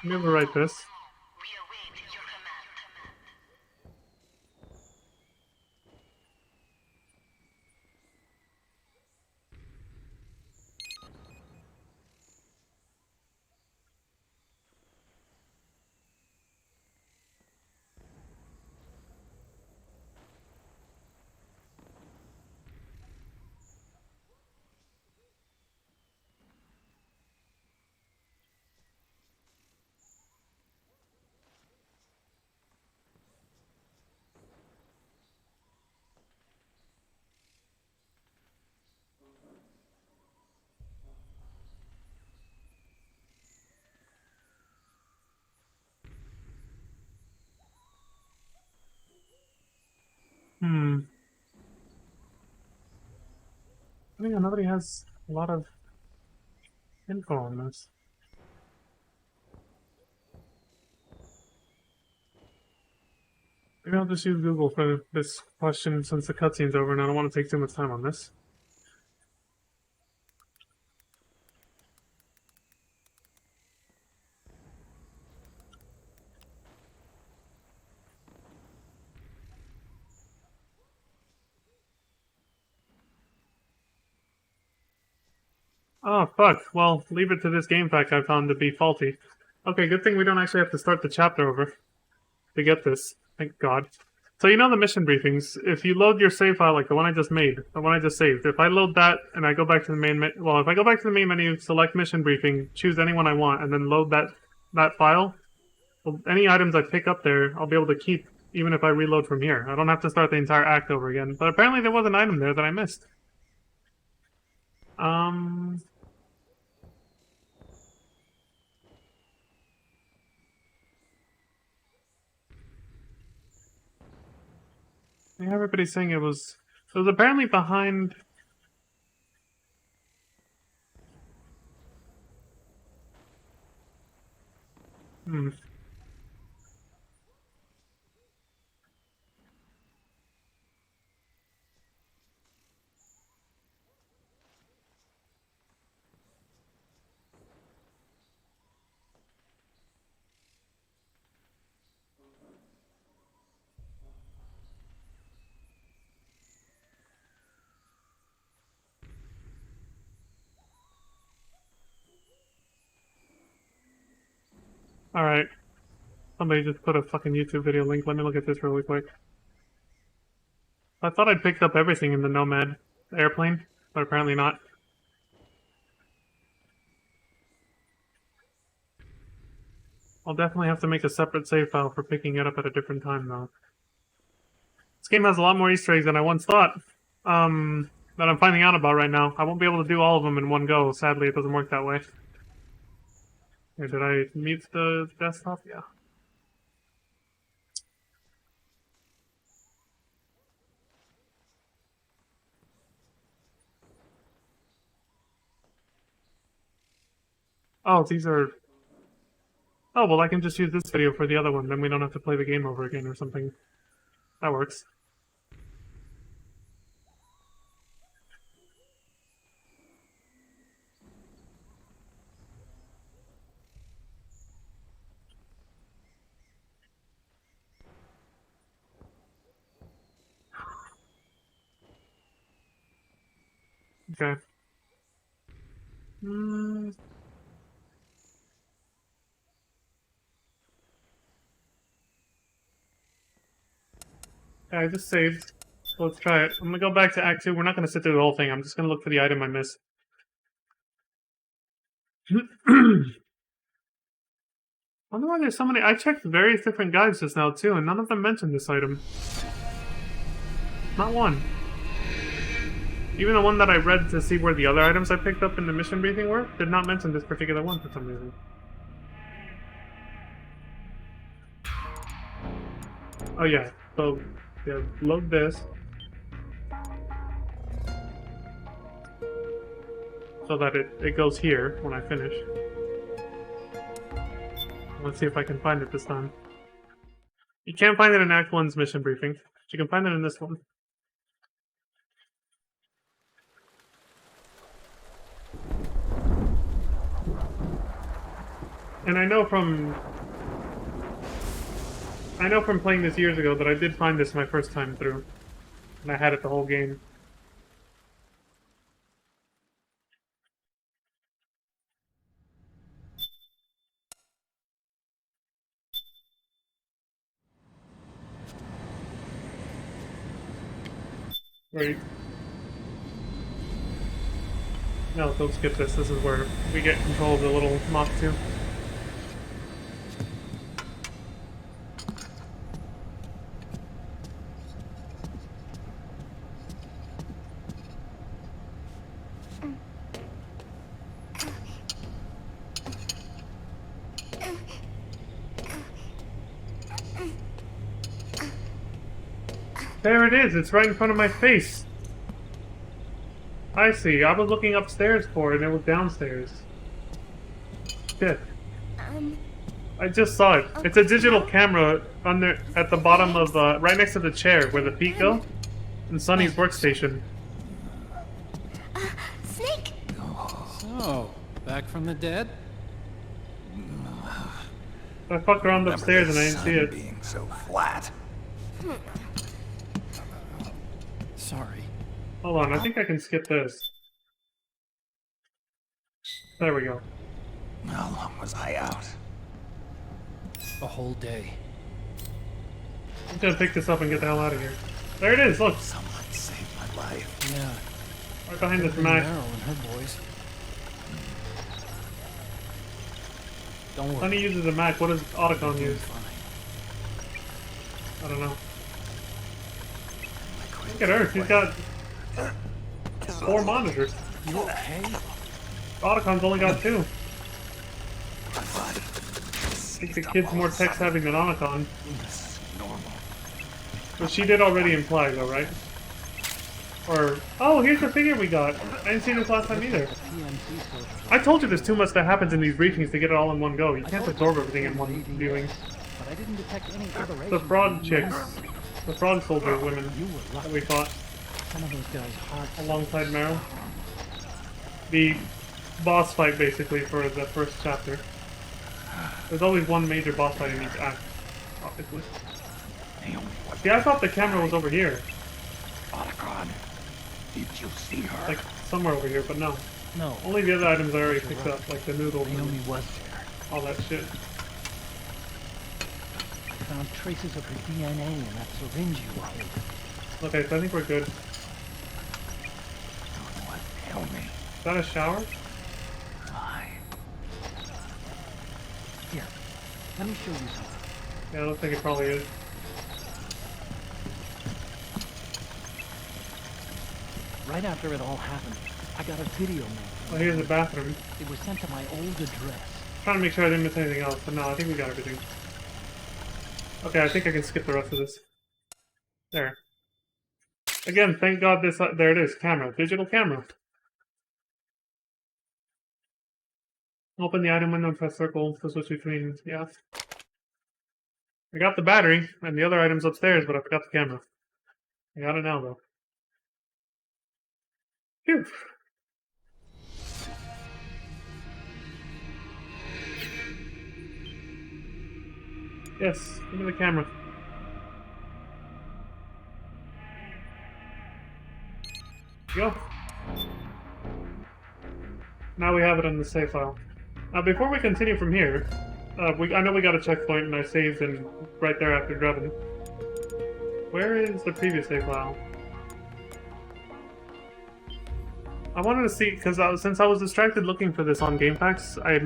Let me overwrite this. I think nobody has a lot of info on this. Maybe I'll just use Google for this question since the cutscene's over and I don't want to take too much time on this. Oh, fuck. Well, leave it to this game fact I found to be faulty. Okay, good thing we don't actually have to start the chapter over to get this. Thank God. So you know the mission briefings, if you load your save file like the one I just made, the one I just saved, if I load that and I go back to the main well, if I go back to the main menu, select mission briefing, choose anyone I want, and then load that file, well, any items I pick up there, I'll be able to keep even if I reload from here. I don't have to start the entire act over again. But apparently there was an item there that I missed. Yeah, everybody's saying it was apparently behind... Alright. Somebody just put a fucking YouTube video link. Let me look at this really quick. I thought I'd picked up everything in the Nomad airplane. But apparently not. I'll definitely have to make a separate save file for picking it up at a different time, though. This game has a lot more Easter eggs than I once thought. That I'm finding out about right now. I won't be able to do all of them in one go. Sadly, it doesn't work that way. Here, did I mute the desktop? Yeah. Oh, these are... Oh, well, I can just use this video for the other one. Then we don't have to play the game over again or something. That works. Okay. Yeah, I just saved. So let's try it. I'm gonna go back to Act 2. We're not gonna sit through the whole thing. I'm just gonna look for the item I missed. I wonder why there's so many. I checked various different guides just now, too, and none of them mentioned this item. Not one. Even the one that I read to see where the other items I picked up in the mission briefing were, did not mention this particular one for some reason. Oh yeah, so yeah, load this. So that it goes here when I finish. Let's see if I can find it this time. You can't find it in Act 1's mission briefing. But you can find it in this one. And I know from playing this years ago that I did find this my first time through. And I had it the whole game. Right. No, don't skip this. This is where we get control of the little Mach 2. There it is! It's right in front of my face! I see. I was looking upstairs for it and it was downstairs. Shit. I just saw it. It's a digital camera under at the bottom of right next to the chair where the feet go, in Sonny's workstation. Snake! So, back from the dead? I fucked around upstairs and I didn't see it. Being so flat. Sorry. Hold on, I think I can skip this. There we go. How long was I out? A whole day. I'm gonna pick this up and get the hell out of here. There it is, look! Someone saved my life. Yeah. Right behind this Mac. Meryl and her boys. Don't worry. Sonny uses a Mac, what does Otacon use? I don't know. Look at her, she's got 4 monitors. You okay? Otacon's only got 2. I think the kid's more tech-savvy than Otacon. But she did already imply, though, right? Or... Oh, here's the figure we got! I didn't see this last time either. I told you there's too much that happens in these briefings to get it all in one go. You can't absorb everything in one viewing. But I didn't detect any aberrations. The frog chicks. The frog soldier women that we fought. Some of those guys' hearts. Alongside Meryl. The boss fight, basically, for the first chapter. There's always one major boss fight in each act, obviously. See, I thought the camera was over here. Otacon, did you see her? Like, somewhere over here, but no. No. Only the other items I already picked up, like the noodles Naomi and was there. all that shit. I found traces of her DNA in that syringe you were holding. Okay, so I think we're good. that a shower? Here, let me show you something. Yeah, I don't think it probably is. Right after it all happened, I got a video made. Oh, here's the bathroom. It was sent to my old address. Trying to make sure I didn't miss anything else, but no, I think we got everything. Okay, I think I can skip the rest of this. There. Again, thank God this... there it is, camera. Digital camera. Open the item window and press circle to switch between... yeah. I got the battery, and the other item's upstairs, but I forgot the camera. I got it now, though. Phew. Yes, give me the camera. Go. Now we have it in the save file. Before we continue from here, I know we got a checkpoint and I saved and right there after Drebin. Where is the previous save file? I wanted to see, because since I was distracted looking for this on GamePacks, I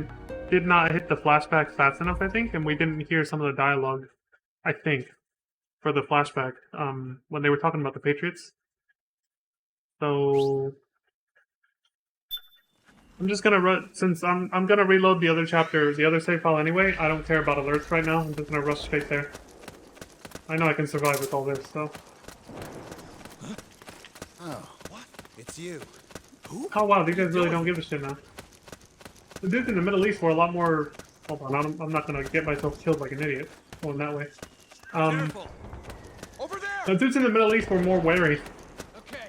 did not hit the flashback fast enough, I think, and we didn't hear some of the dialogue, I think, for the flashback, when they were talking about the Patriots. So... I'm just gonna run, since I'm gonna reload the other chapter, the other save file anyway. I don't care about alerts right now. I'm just gonna rush straight there. I know I can survive with all this, so. Huh? Oh, what? It's you. Who? Oh wow, these guys really don't give a shit now. The dudes in the Middle East were a lot more. Hold on, I'm not gonna get myself killed like an idiot. Going that way. Careful. Over there. The dudes in the Middle East were more wary. Okay.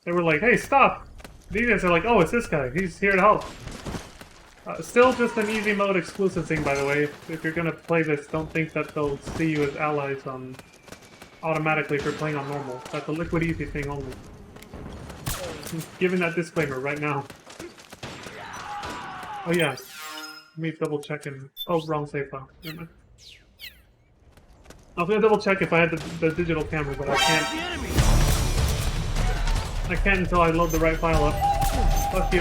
They were like, "Hey, stop!" These guys are like, "Oh, it's this guy. He's here to help." Still just an easy mode exclusive thing, by the way. If you're gonna play this, don't think that they'll see you as allies automatically if you're playing on normal. That's a liquid easy thing only. Just giving that disclaimer right now. Oh yeah. Let me double check and... oh, wrong save file. Never mind. I was gonna double check if I had the digital camera, but I can't. I can't until I load the right file up. Fuck you.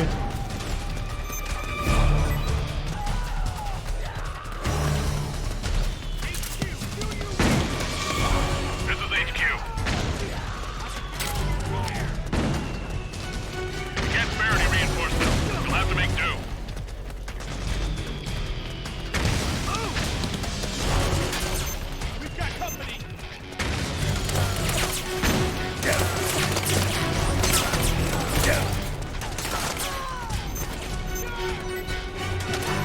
This is HQ. Can't spare any reinforcements. You'll have to make do. We've got company.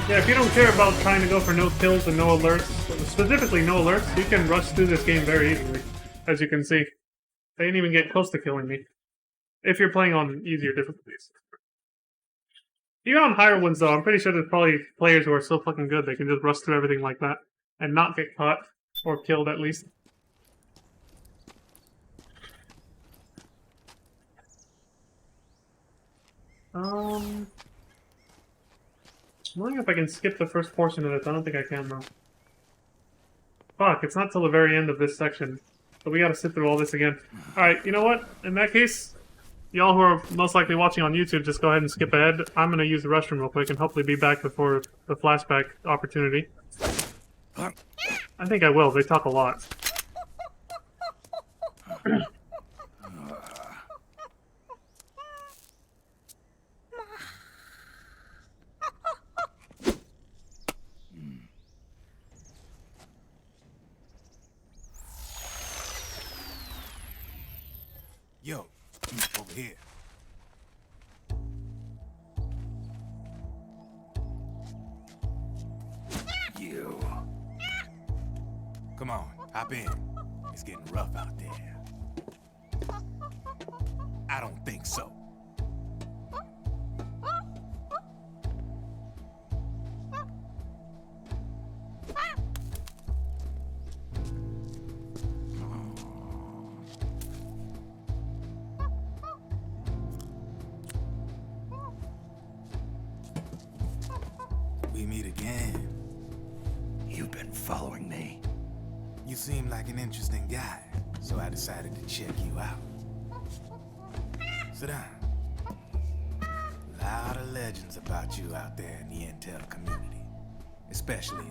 Yeah, if you don't care about trying to go for no kills and no alerts, specifically no alerts, you can rush through this game very easily, as you can see. They didn't even get close to killing me. If you're playing on easier difficulties. Even on higher ones though, I'm pretty sure there's probably players who are so fucking good they can just rush through everything like that, and not get caught, or killed at least. I'm wondering if I can skip the first portion of this. I don't think I can, though. Fuck, it's not till the very end of this section. So we gotta sit through all this again. Alright, you know what? In that case, y'all who are most likely watching on YouTube, just go ahead and skip ahead. I'm gonna use the restroom real quick and hopefully be back before the flashback opportunity. I think I will. They talk a lot. Yo, over here. You. Come on, hop in. It's getting rough out there. I don't think so. We meet again. You've been following me. You seem like an interesting guy, so I decided to check you out. Sit down. lot of legends about you out there in the intel community. Especially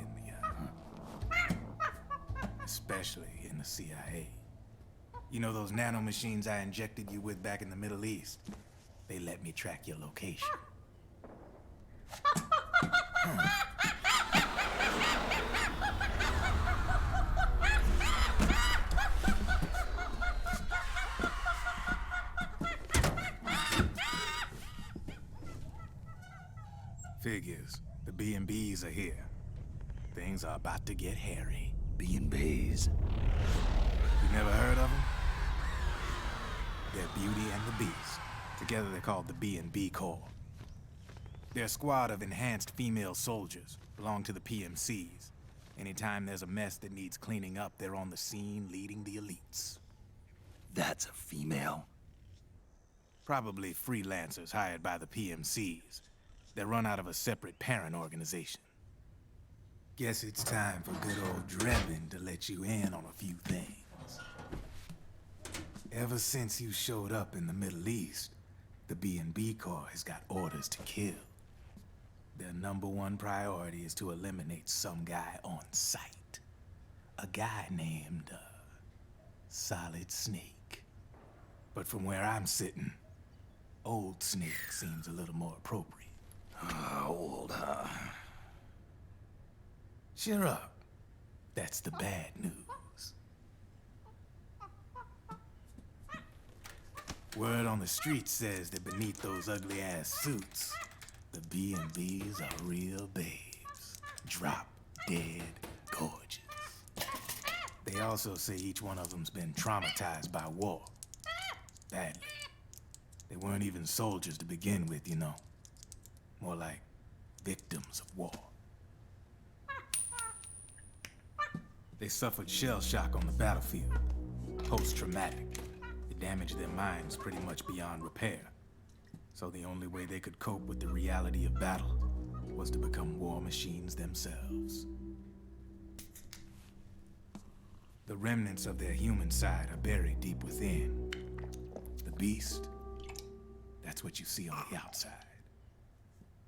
in the CIA. You know those nanomachines I injected you with back in the Middle East? They let me track your location. Figures. The B&Bs are here. Things are about to get hairy. B&Bs? You never heard of them? They're Beauty and the Beast. Together they're called the B&B Corps. They're a squad of enhanced female soldiers, belong to the PMCs. Anytime there's a mess that needs cleaning up, they're on the scene leading the elites. That's a female? Probably freelancers hired by the PMCs. They're run out of a separate parent organization. Guess it's time for good old Drebin to let you in on a few things. Ever since you showed up in the Middle East, the B&B Corps has got orders to kill. Their #1 priority is to eliminate some guy on sight. A guy named, Solid Snake. But from where I'm sitting, Old Snake seems a little more appropriate. Old, huh? Cheer up. That's the bad news. Word on the street says that beneath those ugly-ass suits, the B&Bs are real babes. Drop dead gorgeous. They also say each one of them's been traumatized by war. Badly. They weren't even soldiers to begin with, you know. More like victims of war. They suffered shell shock on the battlefield. Post-traumatic. It damaged their minds pretty much beyond repair. So the only way they could cope with the reality of battle was to become war machines themselves. The remnants of their human side are buried deep within. The beast, that's what you see on the outside.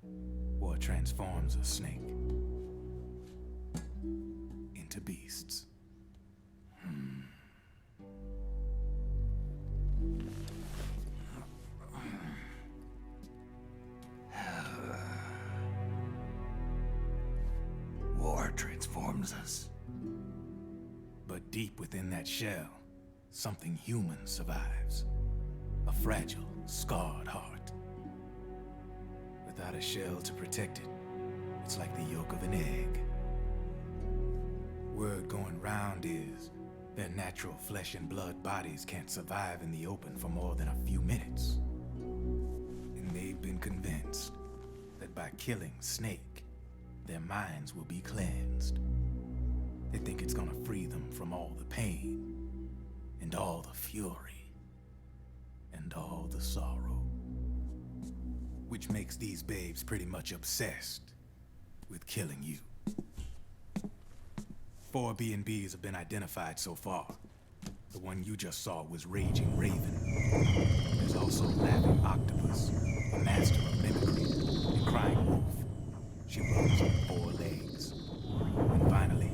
War transforms a snake into beasts. War transforms us. But deep within that shell, something human survives. A fragile, scarred heart. Without a shell to protect it, it's like the yolk of an egg. Word going round is their natural flesh and blood bodies can't survive in the open for more than a few minutes. And they've been convinced that by killing Snake, their minds will be cleansed. They think it's gonna free them from all the pain, and all the fury, and all the sorrow. Which makes these babes pretty much obsessed with killing you. 4 B&Bs have been identified so far. The one you just saw was Raging Raven. There's also Laughing Octopus, a master of mimicry, and Crying Wolf. She runs on 4 legs. And finally,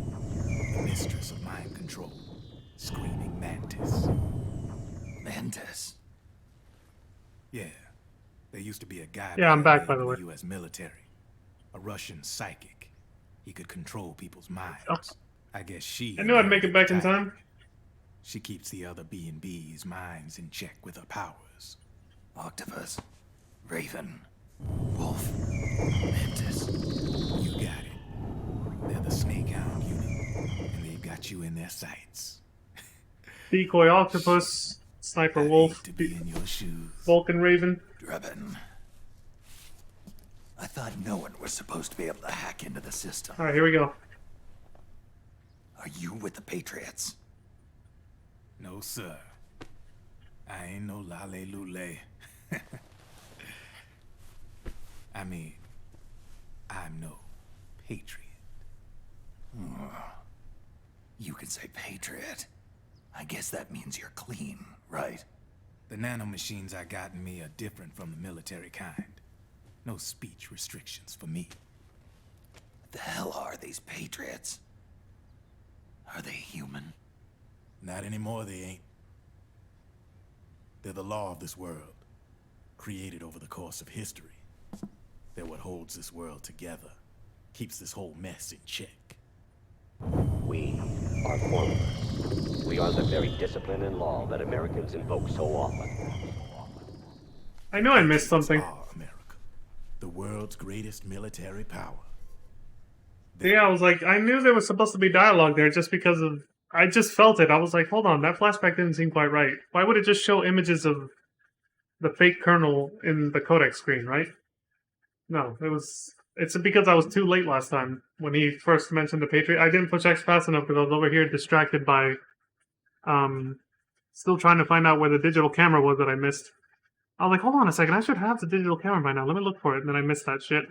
the mistress of mind control, Screaming Mantis. Mantis? Yeah. There used to be a guy Yeah, I'm back, by the in way. the US military. A Russian psychic. He could control people's minds. Oh. I guess she... I knew I'd make it back in time. She keeps the other B&B's minds in check with her powers. Octopus, Raven, Wolf, Mantis. You got it. They're the Snake Hound unit, and they've got you in their sights. Decoy Octopus, Sniper Wolf, To be in your shoes. Vulcan Raven. Drebin. I thought no one was supposed to be able to hack into the system. Alright, here we go. Are you with the Patriots? No, sir. I ain't no lale-lule. I mean, I'm no patriot. You can say Patriot. I guess that means you're clean, right? The nanomachines I got in me are different from the military kind. No speech restrictions for me. What the hell are these Patriots? Are they human? Not anymore, they ain't. They're the law of this world, created over the course of history. They're what holds this world together, keeps this whole mess in check. We are formless. We are the very discipline and law that Americans invoke so often. I know I missed something. The world's greatest military power. Yeah, I was like, I knew there was supposed to be dialogue there just because of... I just felt it. I was like, hold on, that flashback didn't seem quite right. Why would it just show images of the fake colonel in the codec screen, right? No, it was... It's because I was too late last time when he first mentioned the Patriot. I didn't push X fast enough because I was over here distracted by... still trying to find out where the digital camera was that I missed. I was like, hold on a second, I should have the digital camera by now. Let me look for it, and then I missed that shit.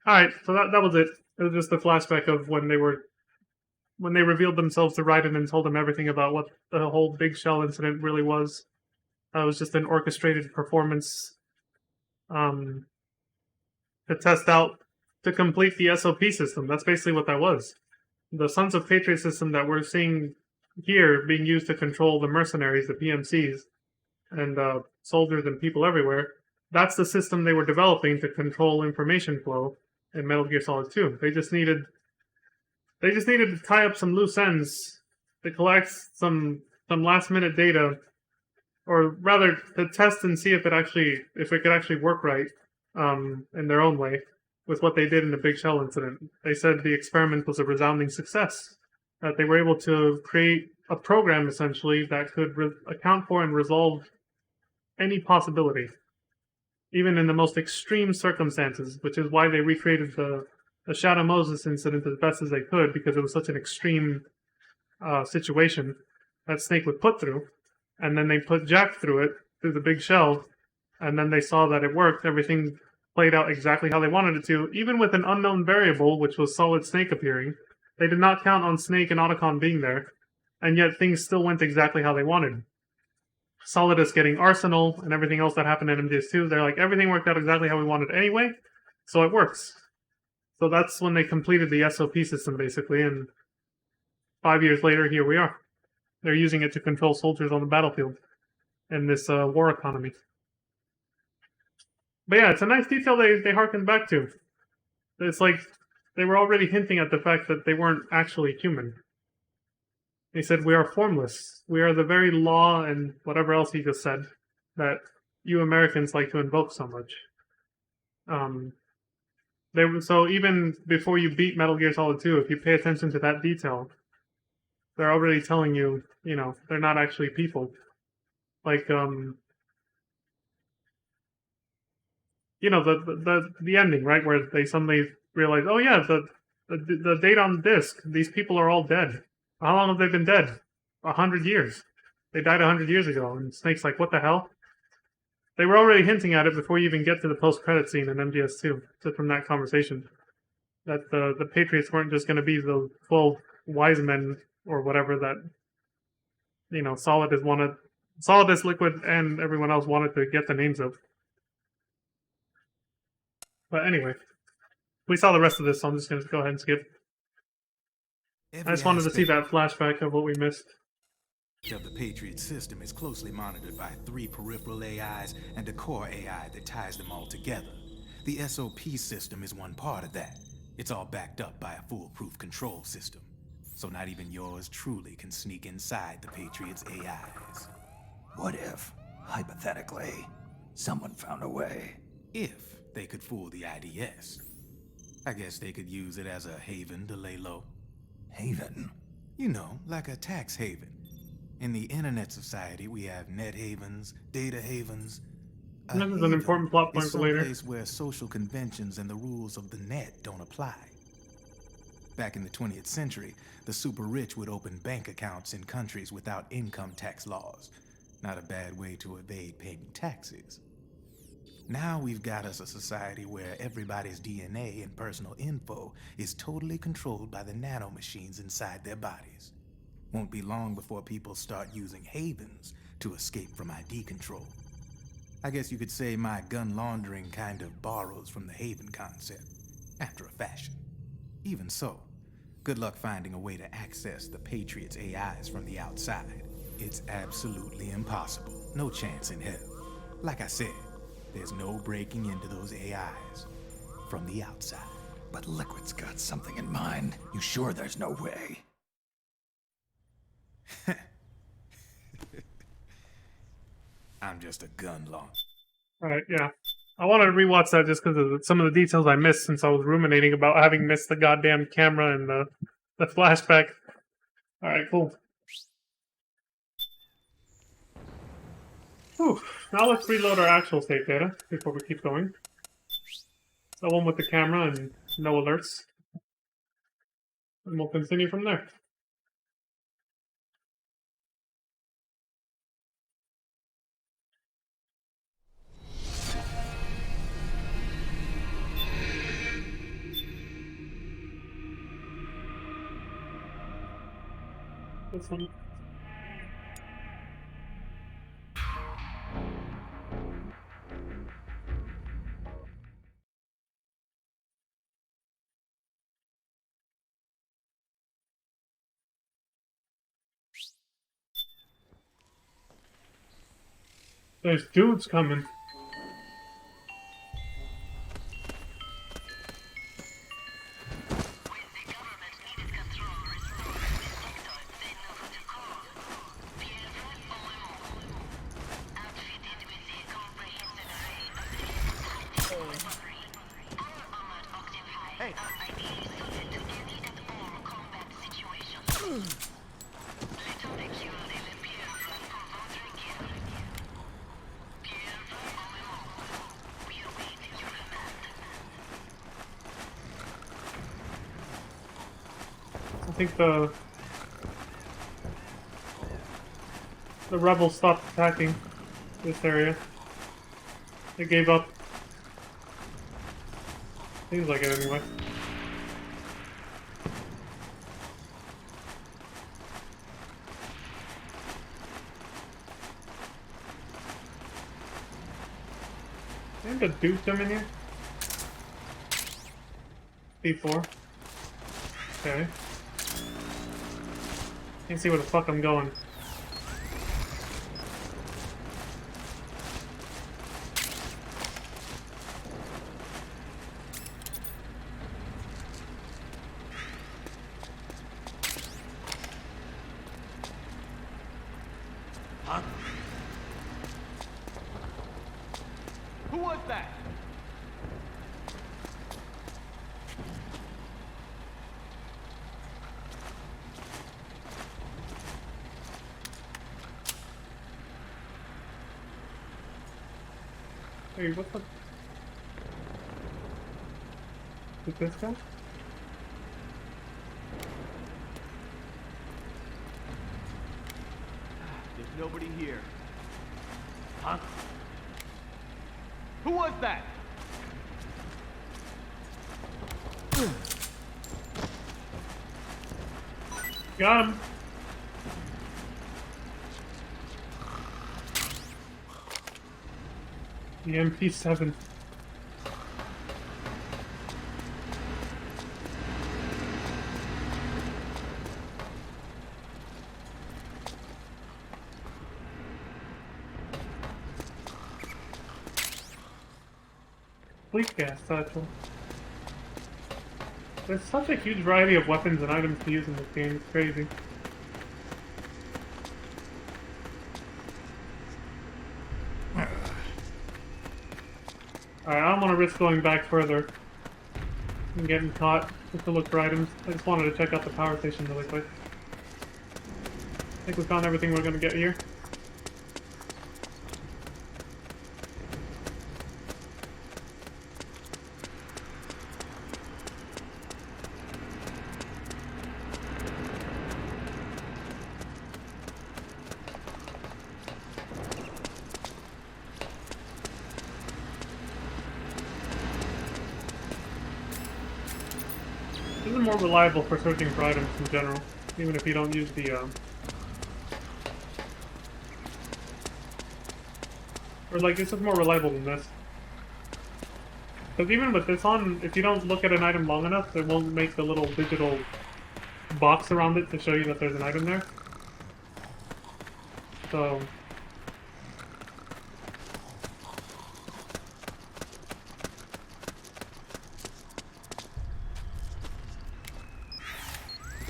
Alright, so that was it. It was just the flashback of when they revealed themselves to Raiden and told him everything about what the whole Big Shell incident really was. It was just an orchestrated performance to test out, to complete the SOP system. That's basically what that was. The Sons of Patriot system that we're seeing here being used to control the mercenaries, the PMCs, and soldiers and people everywhere, that's the system they were developing to control information flow in Metal Gear Solid 2. They just needed to tie up some loose ends to collect some last minute data, or rather to test and see if it could actually work right in their own way with what they did in the Big Shell incident. They said the experiment was a resounding success, that they were able to create a program essentially that could account for and resolve any possibility, even in the most extreme circumstances, which is why they recreated the Shadow Moses incident as best as they could, because it was such an extreme situation that Snake would put through. And then they put Jack through it, through the Big Shell, and then they saw that it worked. Everything played out exactly how they wanted it to, even with an unknown variable, which was Solid Snake appearing. They did not count on Snake and Otacon being there, and yet things still went exactly how they wanted. Solidus getting Arsenal and everything else that happened in MGS2, they're like, everything worked out exactly how we wanted anyway, so it works. So that's when they completed the SOP system, basically, and 5 years later, here we are. They're using it to control soldiers on the battlefield in this war economy. But yeah, it's a nice detail they harken back to. It's like they were already hinting at the fact that they weren't actually human. He said, we are formless. We are the very law and whatever else he just said that you Americans like to invoke so much. So even before you beat Metal Gear Solid 2, if you pay attention to that detail, they're already telling you, they're not actually people. Like, the ending, right, where they suddenly realize, oh yeah, the date on the disc, these people are all dead. How long have they been dead? 100 years. They died 100 years ago, and Snake's like, what the hell? They were already hinting at it before you even get to the post-credit scene in MGS2, just from that conversation. That the Patriots weren't just going to be the 12 wise men, or whatever that, Solidus, Liquid, and everyone else wanted to get the names of. But anyway, we saw the rest of this, so I'm just going to go ahead and skip. I just wanted to see that flashback of what we missed. Of the Patriot system is closely monitored by 3 peripheral AIs and a core AI that ties them all together. The SOP system is one part of that. It's all backed up by a foolproof control system. So not even yours truly can sneak inside the Patriots' AIs. What if, hypothetically, someone found a way? If they could fool the IDS. I guess they could use it as a haven to lay low. Haven? You know, like a tax haven. In the internet society, we have net havens, data havens. This is an important plot point for later. It's a place where social conventions and the rules of the net don't apply. Back in the 20th century, the super rich would open bank accounts in countries without income tax laws. Not a bad way to evade paying taxes. Now we've got us a society where everybody's DNA and personal info is totally controlled by the nanomachines inside their bodies. Won't be long before people start using havens to escape from ID control. I guess you could say my gun laundering kind of borrows from the Haven concept, after a fashion. Even so, good luck finding a way to access the Patriots' AIs from the outside. It's absolutely impossible. No chance in hell. Like I said, there's no breaking into those AIs from the outside. But Liquid's got something in mind. You sure there's no way? I'm just a gun launcher. Alright, yeah. I wanted to rewatch that just because of some of the details I missed since I was ruminating about having missed the goddamn camera and the flashback. Alright, cool. Whew. Now let's reload our actual save data before we keep going. So one with the camera and no alerts. And we'll continue from there. This one. There's dudes coming. I think the rebels stopped attacking this area. They gave up. Seems like it anyway. I think the dudes come in here. B4. Okay. Can't see where the fuck I'm going. Huh? Who was that? Hey, what the? Is this guy? There's nobody here. Huh? Who was that? Got him. The MP7. Fleet gas satchel. There's such a huge variety of weapons and items to use in this game, it's crazy. Alright, I don't want to risk going back further and getting caught just to look for items. I just wanted to check out the power station really quick. I think we found everything we're going to get here. This is more reliable for searching for items in general, even if you don't use the Or like, this is more reliable than this. Because even with this on, if you don't look at an item long enough, it won't make the little digital box around it to show you that there's an item there. So...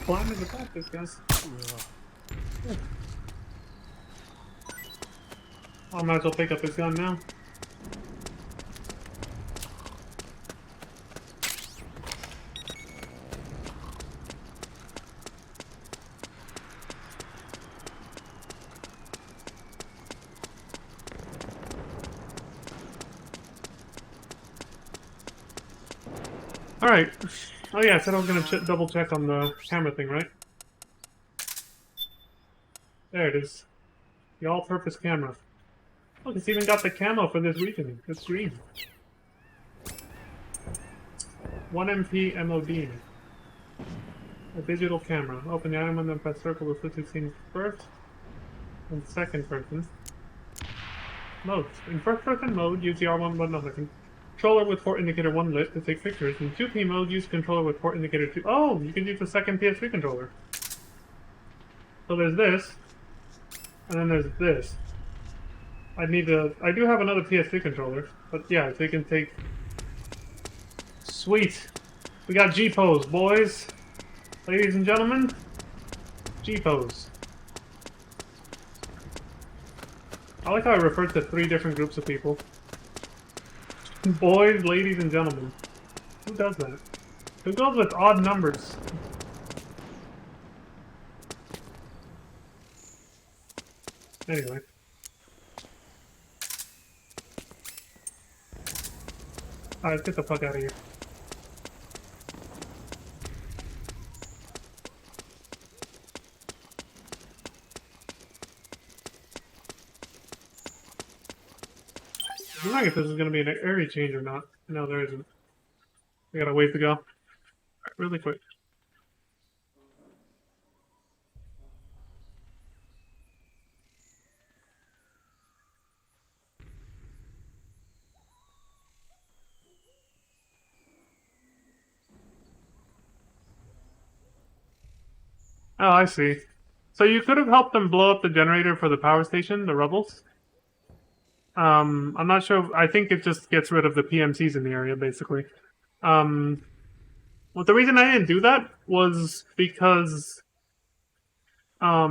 Climb is a practice, guys. I might as well pick up his gun now. Alright. Oh yeah, I said I was gonna double check on the camera thing, right? There it is. The all-purpose camera. Look, it's even got the camo for this region. It's green. 1 MP MOD. A digital camera. Open the item and then press circle to switch scenes first and second person. Modes. In first person mode, use the R1 button on the controller with port indicator 1 lit to take pictures. In 2P mode, use controller with port indicator 2. Oh, you can use the second PS3 controller. So there's this, and then there's this. I do have another PS3 controller, but yeah, so you can take... Sweet! We got G-pose, boys! Ladies and gentlemen, G-pose. I like how I referred to 3 different groups of people. Boys, ladies, and gentlemen. Who does that? Who goes with odd numbers? Anyway. Alright, let's get the fuck out of here. I'm wondering if this is going to be an area change or not. No, there isn't. We got a ways to go. Right, really quick. Oh, I see. So you could have helped them blow up the generator for the power station, the rebels? I'm not sure. I think it just gets rid of the PMCs in the area, basically. Well, the reason I didn't do that was because, I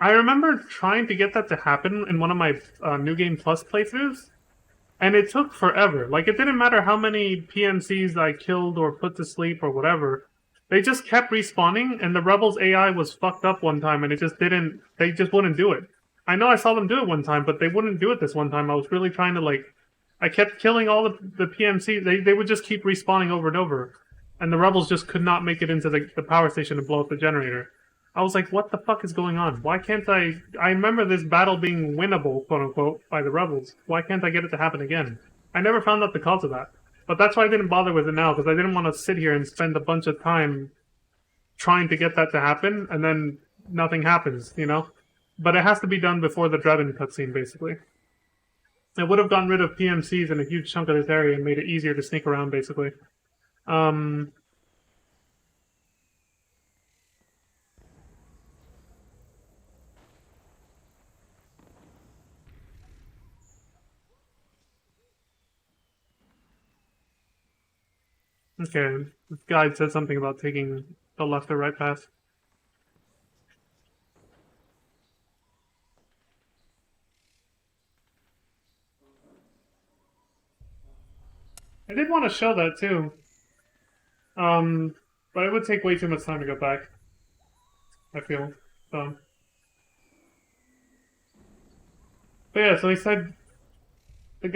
remember trying to get that to happen in one of my New Game Plus playthroughs, and it took forever. Like, it didn't matter how many PMCs I killed or put to sleep or whatever. They just kept respawning, and the Rebels AI was fucked up one time, and they just wouldn't do it. I know I saw them do it one time, but they wouldn't do it this one time. I was really trying to, like... I kept killing all the PMC. They would just keep respawning over and over. And the Rebels just could not make it into the power station to blow up the generator. I was like, what the fuck is going on? Why can't I... I remember this battle being winnable, quote-unquote, by the Rebels. Why can't I get it to happen again? I never found out the cause of that. But that's why I didn't bother with it now, because I didn't want to sit here and spend a bunch of time trying to get that to happen, and then nothing happens, you know? But it has to be done before the Drebin cutscene, basically. It would have gotten rid of PMCs in a huge chunk of this area and made it easier to sneak around, basically. Okay, this guide said something about taking the left or right path. I did want to show that too. But it would take way too much time to go back. I feel. So. But yeah, so he said this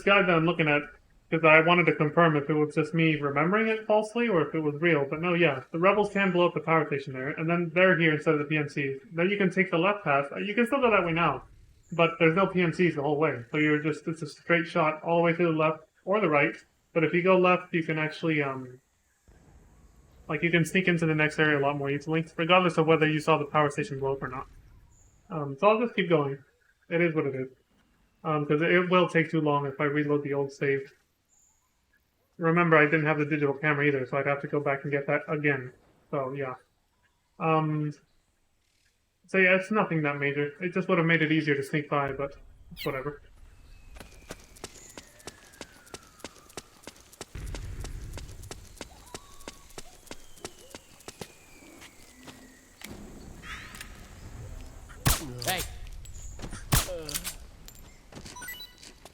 guy that I'm looking at, because I wanted to confirm if it was just me remembering it falsely or if it was real. But no, yeah, the rebels can blow up the power station there, and then they're here instead of the PMCs. Then you can take the left path. You can still go that way now, but there's no PMCs the whole way. So it's a straight shot all the way to the left or the right. But if you go left, you can actually, you can sneak into the next area a lot more easily, regardless of whether you saw the power station blow up or not. So I'll just keep going. It is what it is. Because it will take too long if I reload the old save. Remember, I didn't have the digital camera either, so I'd have to go back and get that again. So, yeah. So yeah, it's nothing that major. It just would have made it easier to sneak by, but whatever. Hey.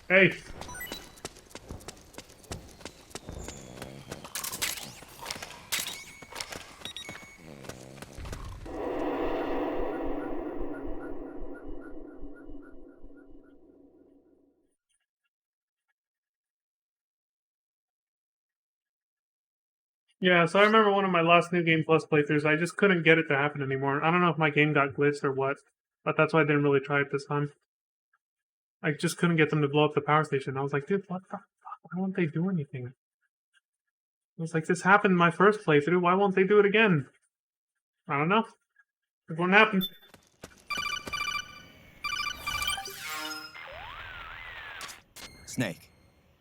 Hey. Yeah, so I remember one of my last New Game Plus playthroughs, I just couldn't get it to happen anymore. I don't know if my game got glitched or what, but that's why I didn't really try it this time. I just couldn't get them to blow up the power station. I was like, dude, what the fuck? Why won't they do anything? I was like, this happened in my first playthrough, why won't they do it again? I don't know. It won't happen. Snake,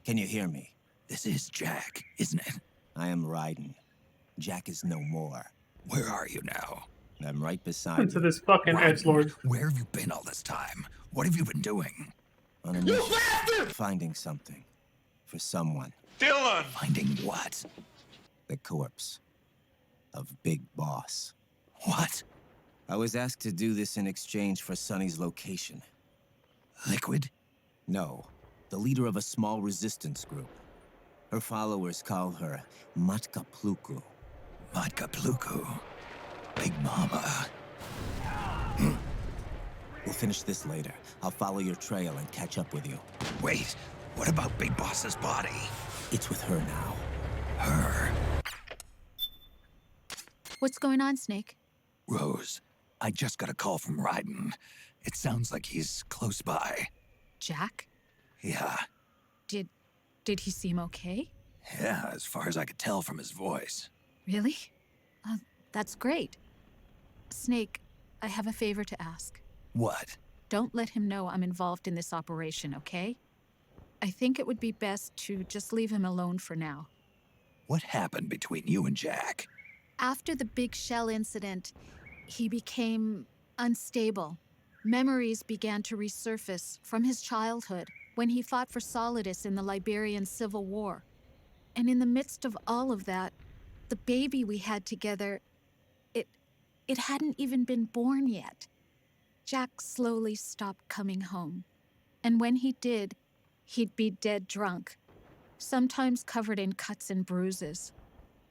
can you hear me? This is Jack, isn't it? I am Raiden. Jack is no more. Where are you now? I'm right beside Into you. this fucking edgelord. Where have you been all this time? What have you been doing? On a mission. Finding something. For someone. Dylan! Finding what? The corpse. Of Big Boss. What? I was asked to do this in exchange for Sonny's location. Liquid? No. The leader of a small resistance group. Her followers call her Matka Pluku. Matka Pluku? Big Mama. We'll finish this later. I'll follow your trail and catch up with you. Wait, what about Big Boss's body? It's with her now. Her? What's going on, Snake? Rose, I just got a call from Raiden. It sounds like he's close by. Jack? Yeah. Did he seem okay? Yeah, as far as I could tell from his voice. Really? That's great. Snake, I have a favor to ask. What? Don't let him know I'm involved in this operation, okay? I think it would be best to just leave him alone for now. What happened between you and Jack? After the Big Shell incident, he became unstable. Memories began to resurface from his childhood when he fought for Solidus in the Liberian Civil War. And in the midst of all of that, the baby we had together, it hadn't even been born yet. Jack slowly stopped coming home. And when he did, he'd be dead drunk, sometimes covered in cuts and bruises.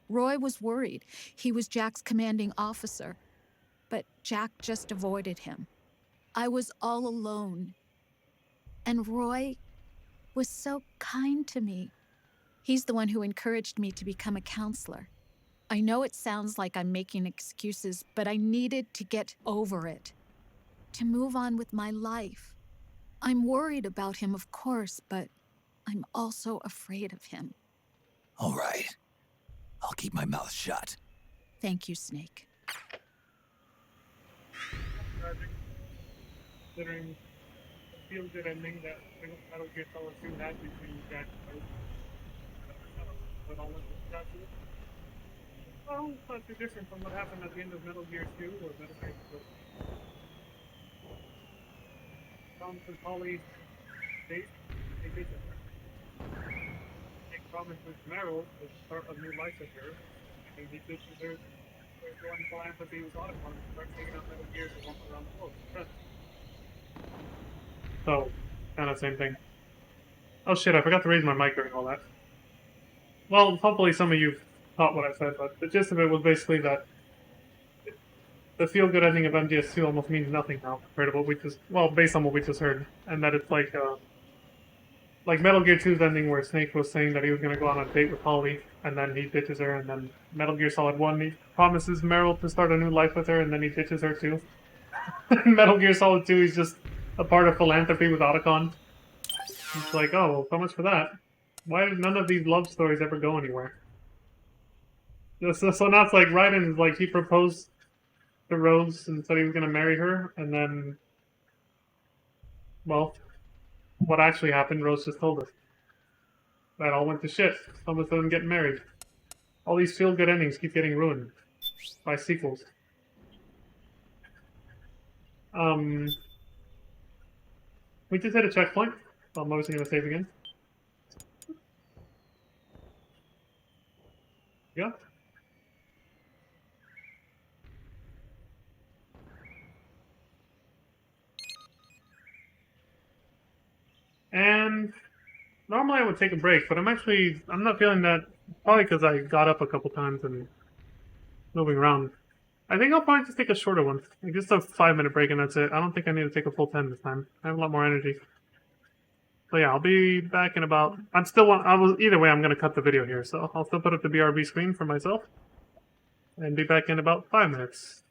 Roy was worried. He was Jack's commanding officer. But Jack just avoided him. I was all alone. And Roy was so kind to me. He's the one who encouraged me to become a counselor. I know it sounds like I'm making excuses, but I needed to get over it. To move on with my life. I'm worried about him, of course, but I'm also afraid of him. All right. I'll keep my mouth shut. Thank you, Snake. Considering the feel-good ending that Metal Gear Solid 2 had between Jack and Rose. But all of this got to it. Well, it's not too different from what happened at the end of Metal Gear 2 or Metal Gear 2. Tom and Polly, they did it. They promised with Meryl to start a new life with her. And he did deserve going philanthropy with Autobahn and start taking out Metal Gears and walking around the world. So, kind of same thing. Oh shit, I forgot to raise my mic during all that. Well, hopefully some of you caught what I said, but the gist of it was basically that the feel-good ending of MGS2 almost means nothing now compared to what we just, well, based on what we just heard. And that it's like Metal Gear 2's ending where Snake was saying that he was going to go on a date with Holly, and then he ditches her, and then Metal Gear Solid 1, he promises Meryl to start a new life with her, and then he ditches her too. Metal Gear Solid 2 is just a part of philanthropy with Otacon. It's like, oh, well, so much for that. Why did none of these love stories ever go anywhere? So now it's like Raiden is like, he proposed to Rose and said he was going to marry her, and then, well, what actually happened, Rose just told us. That all went to shit. Some of them getting married. All these feel-good endings keep getting ruined by sequels. We just hit a checkpoint, so I'm obviously gonna save again. Yeah. And normally I would take a break, but I'm not feeling that, probably because I got up a couple times and moving around. I think I'll probably just take a shorter one. Like just a 5-minute break and that's it. I don't think I need to take a full 10 this time. I have a lot more energy. So yeah, I'll be back in about, either way I'm gonna cut the video here, so I'll still put up the BRB screen for myself. And be back in about 5 minutes.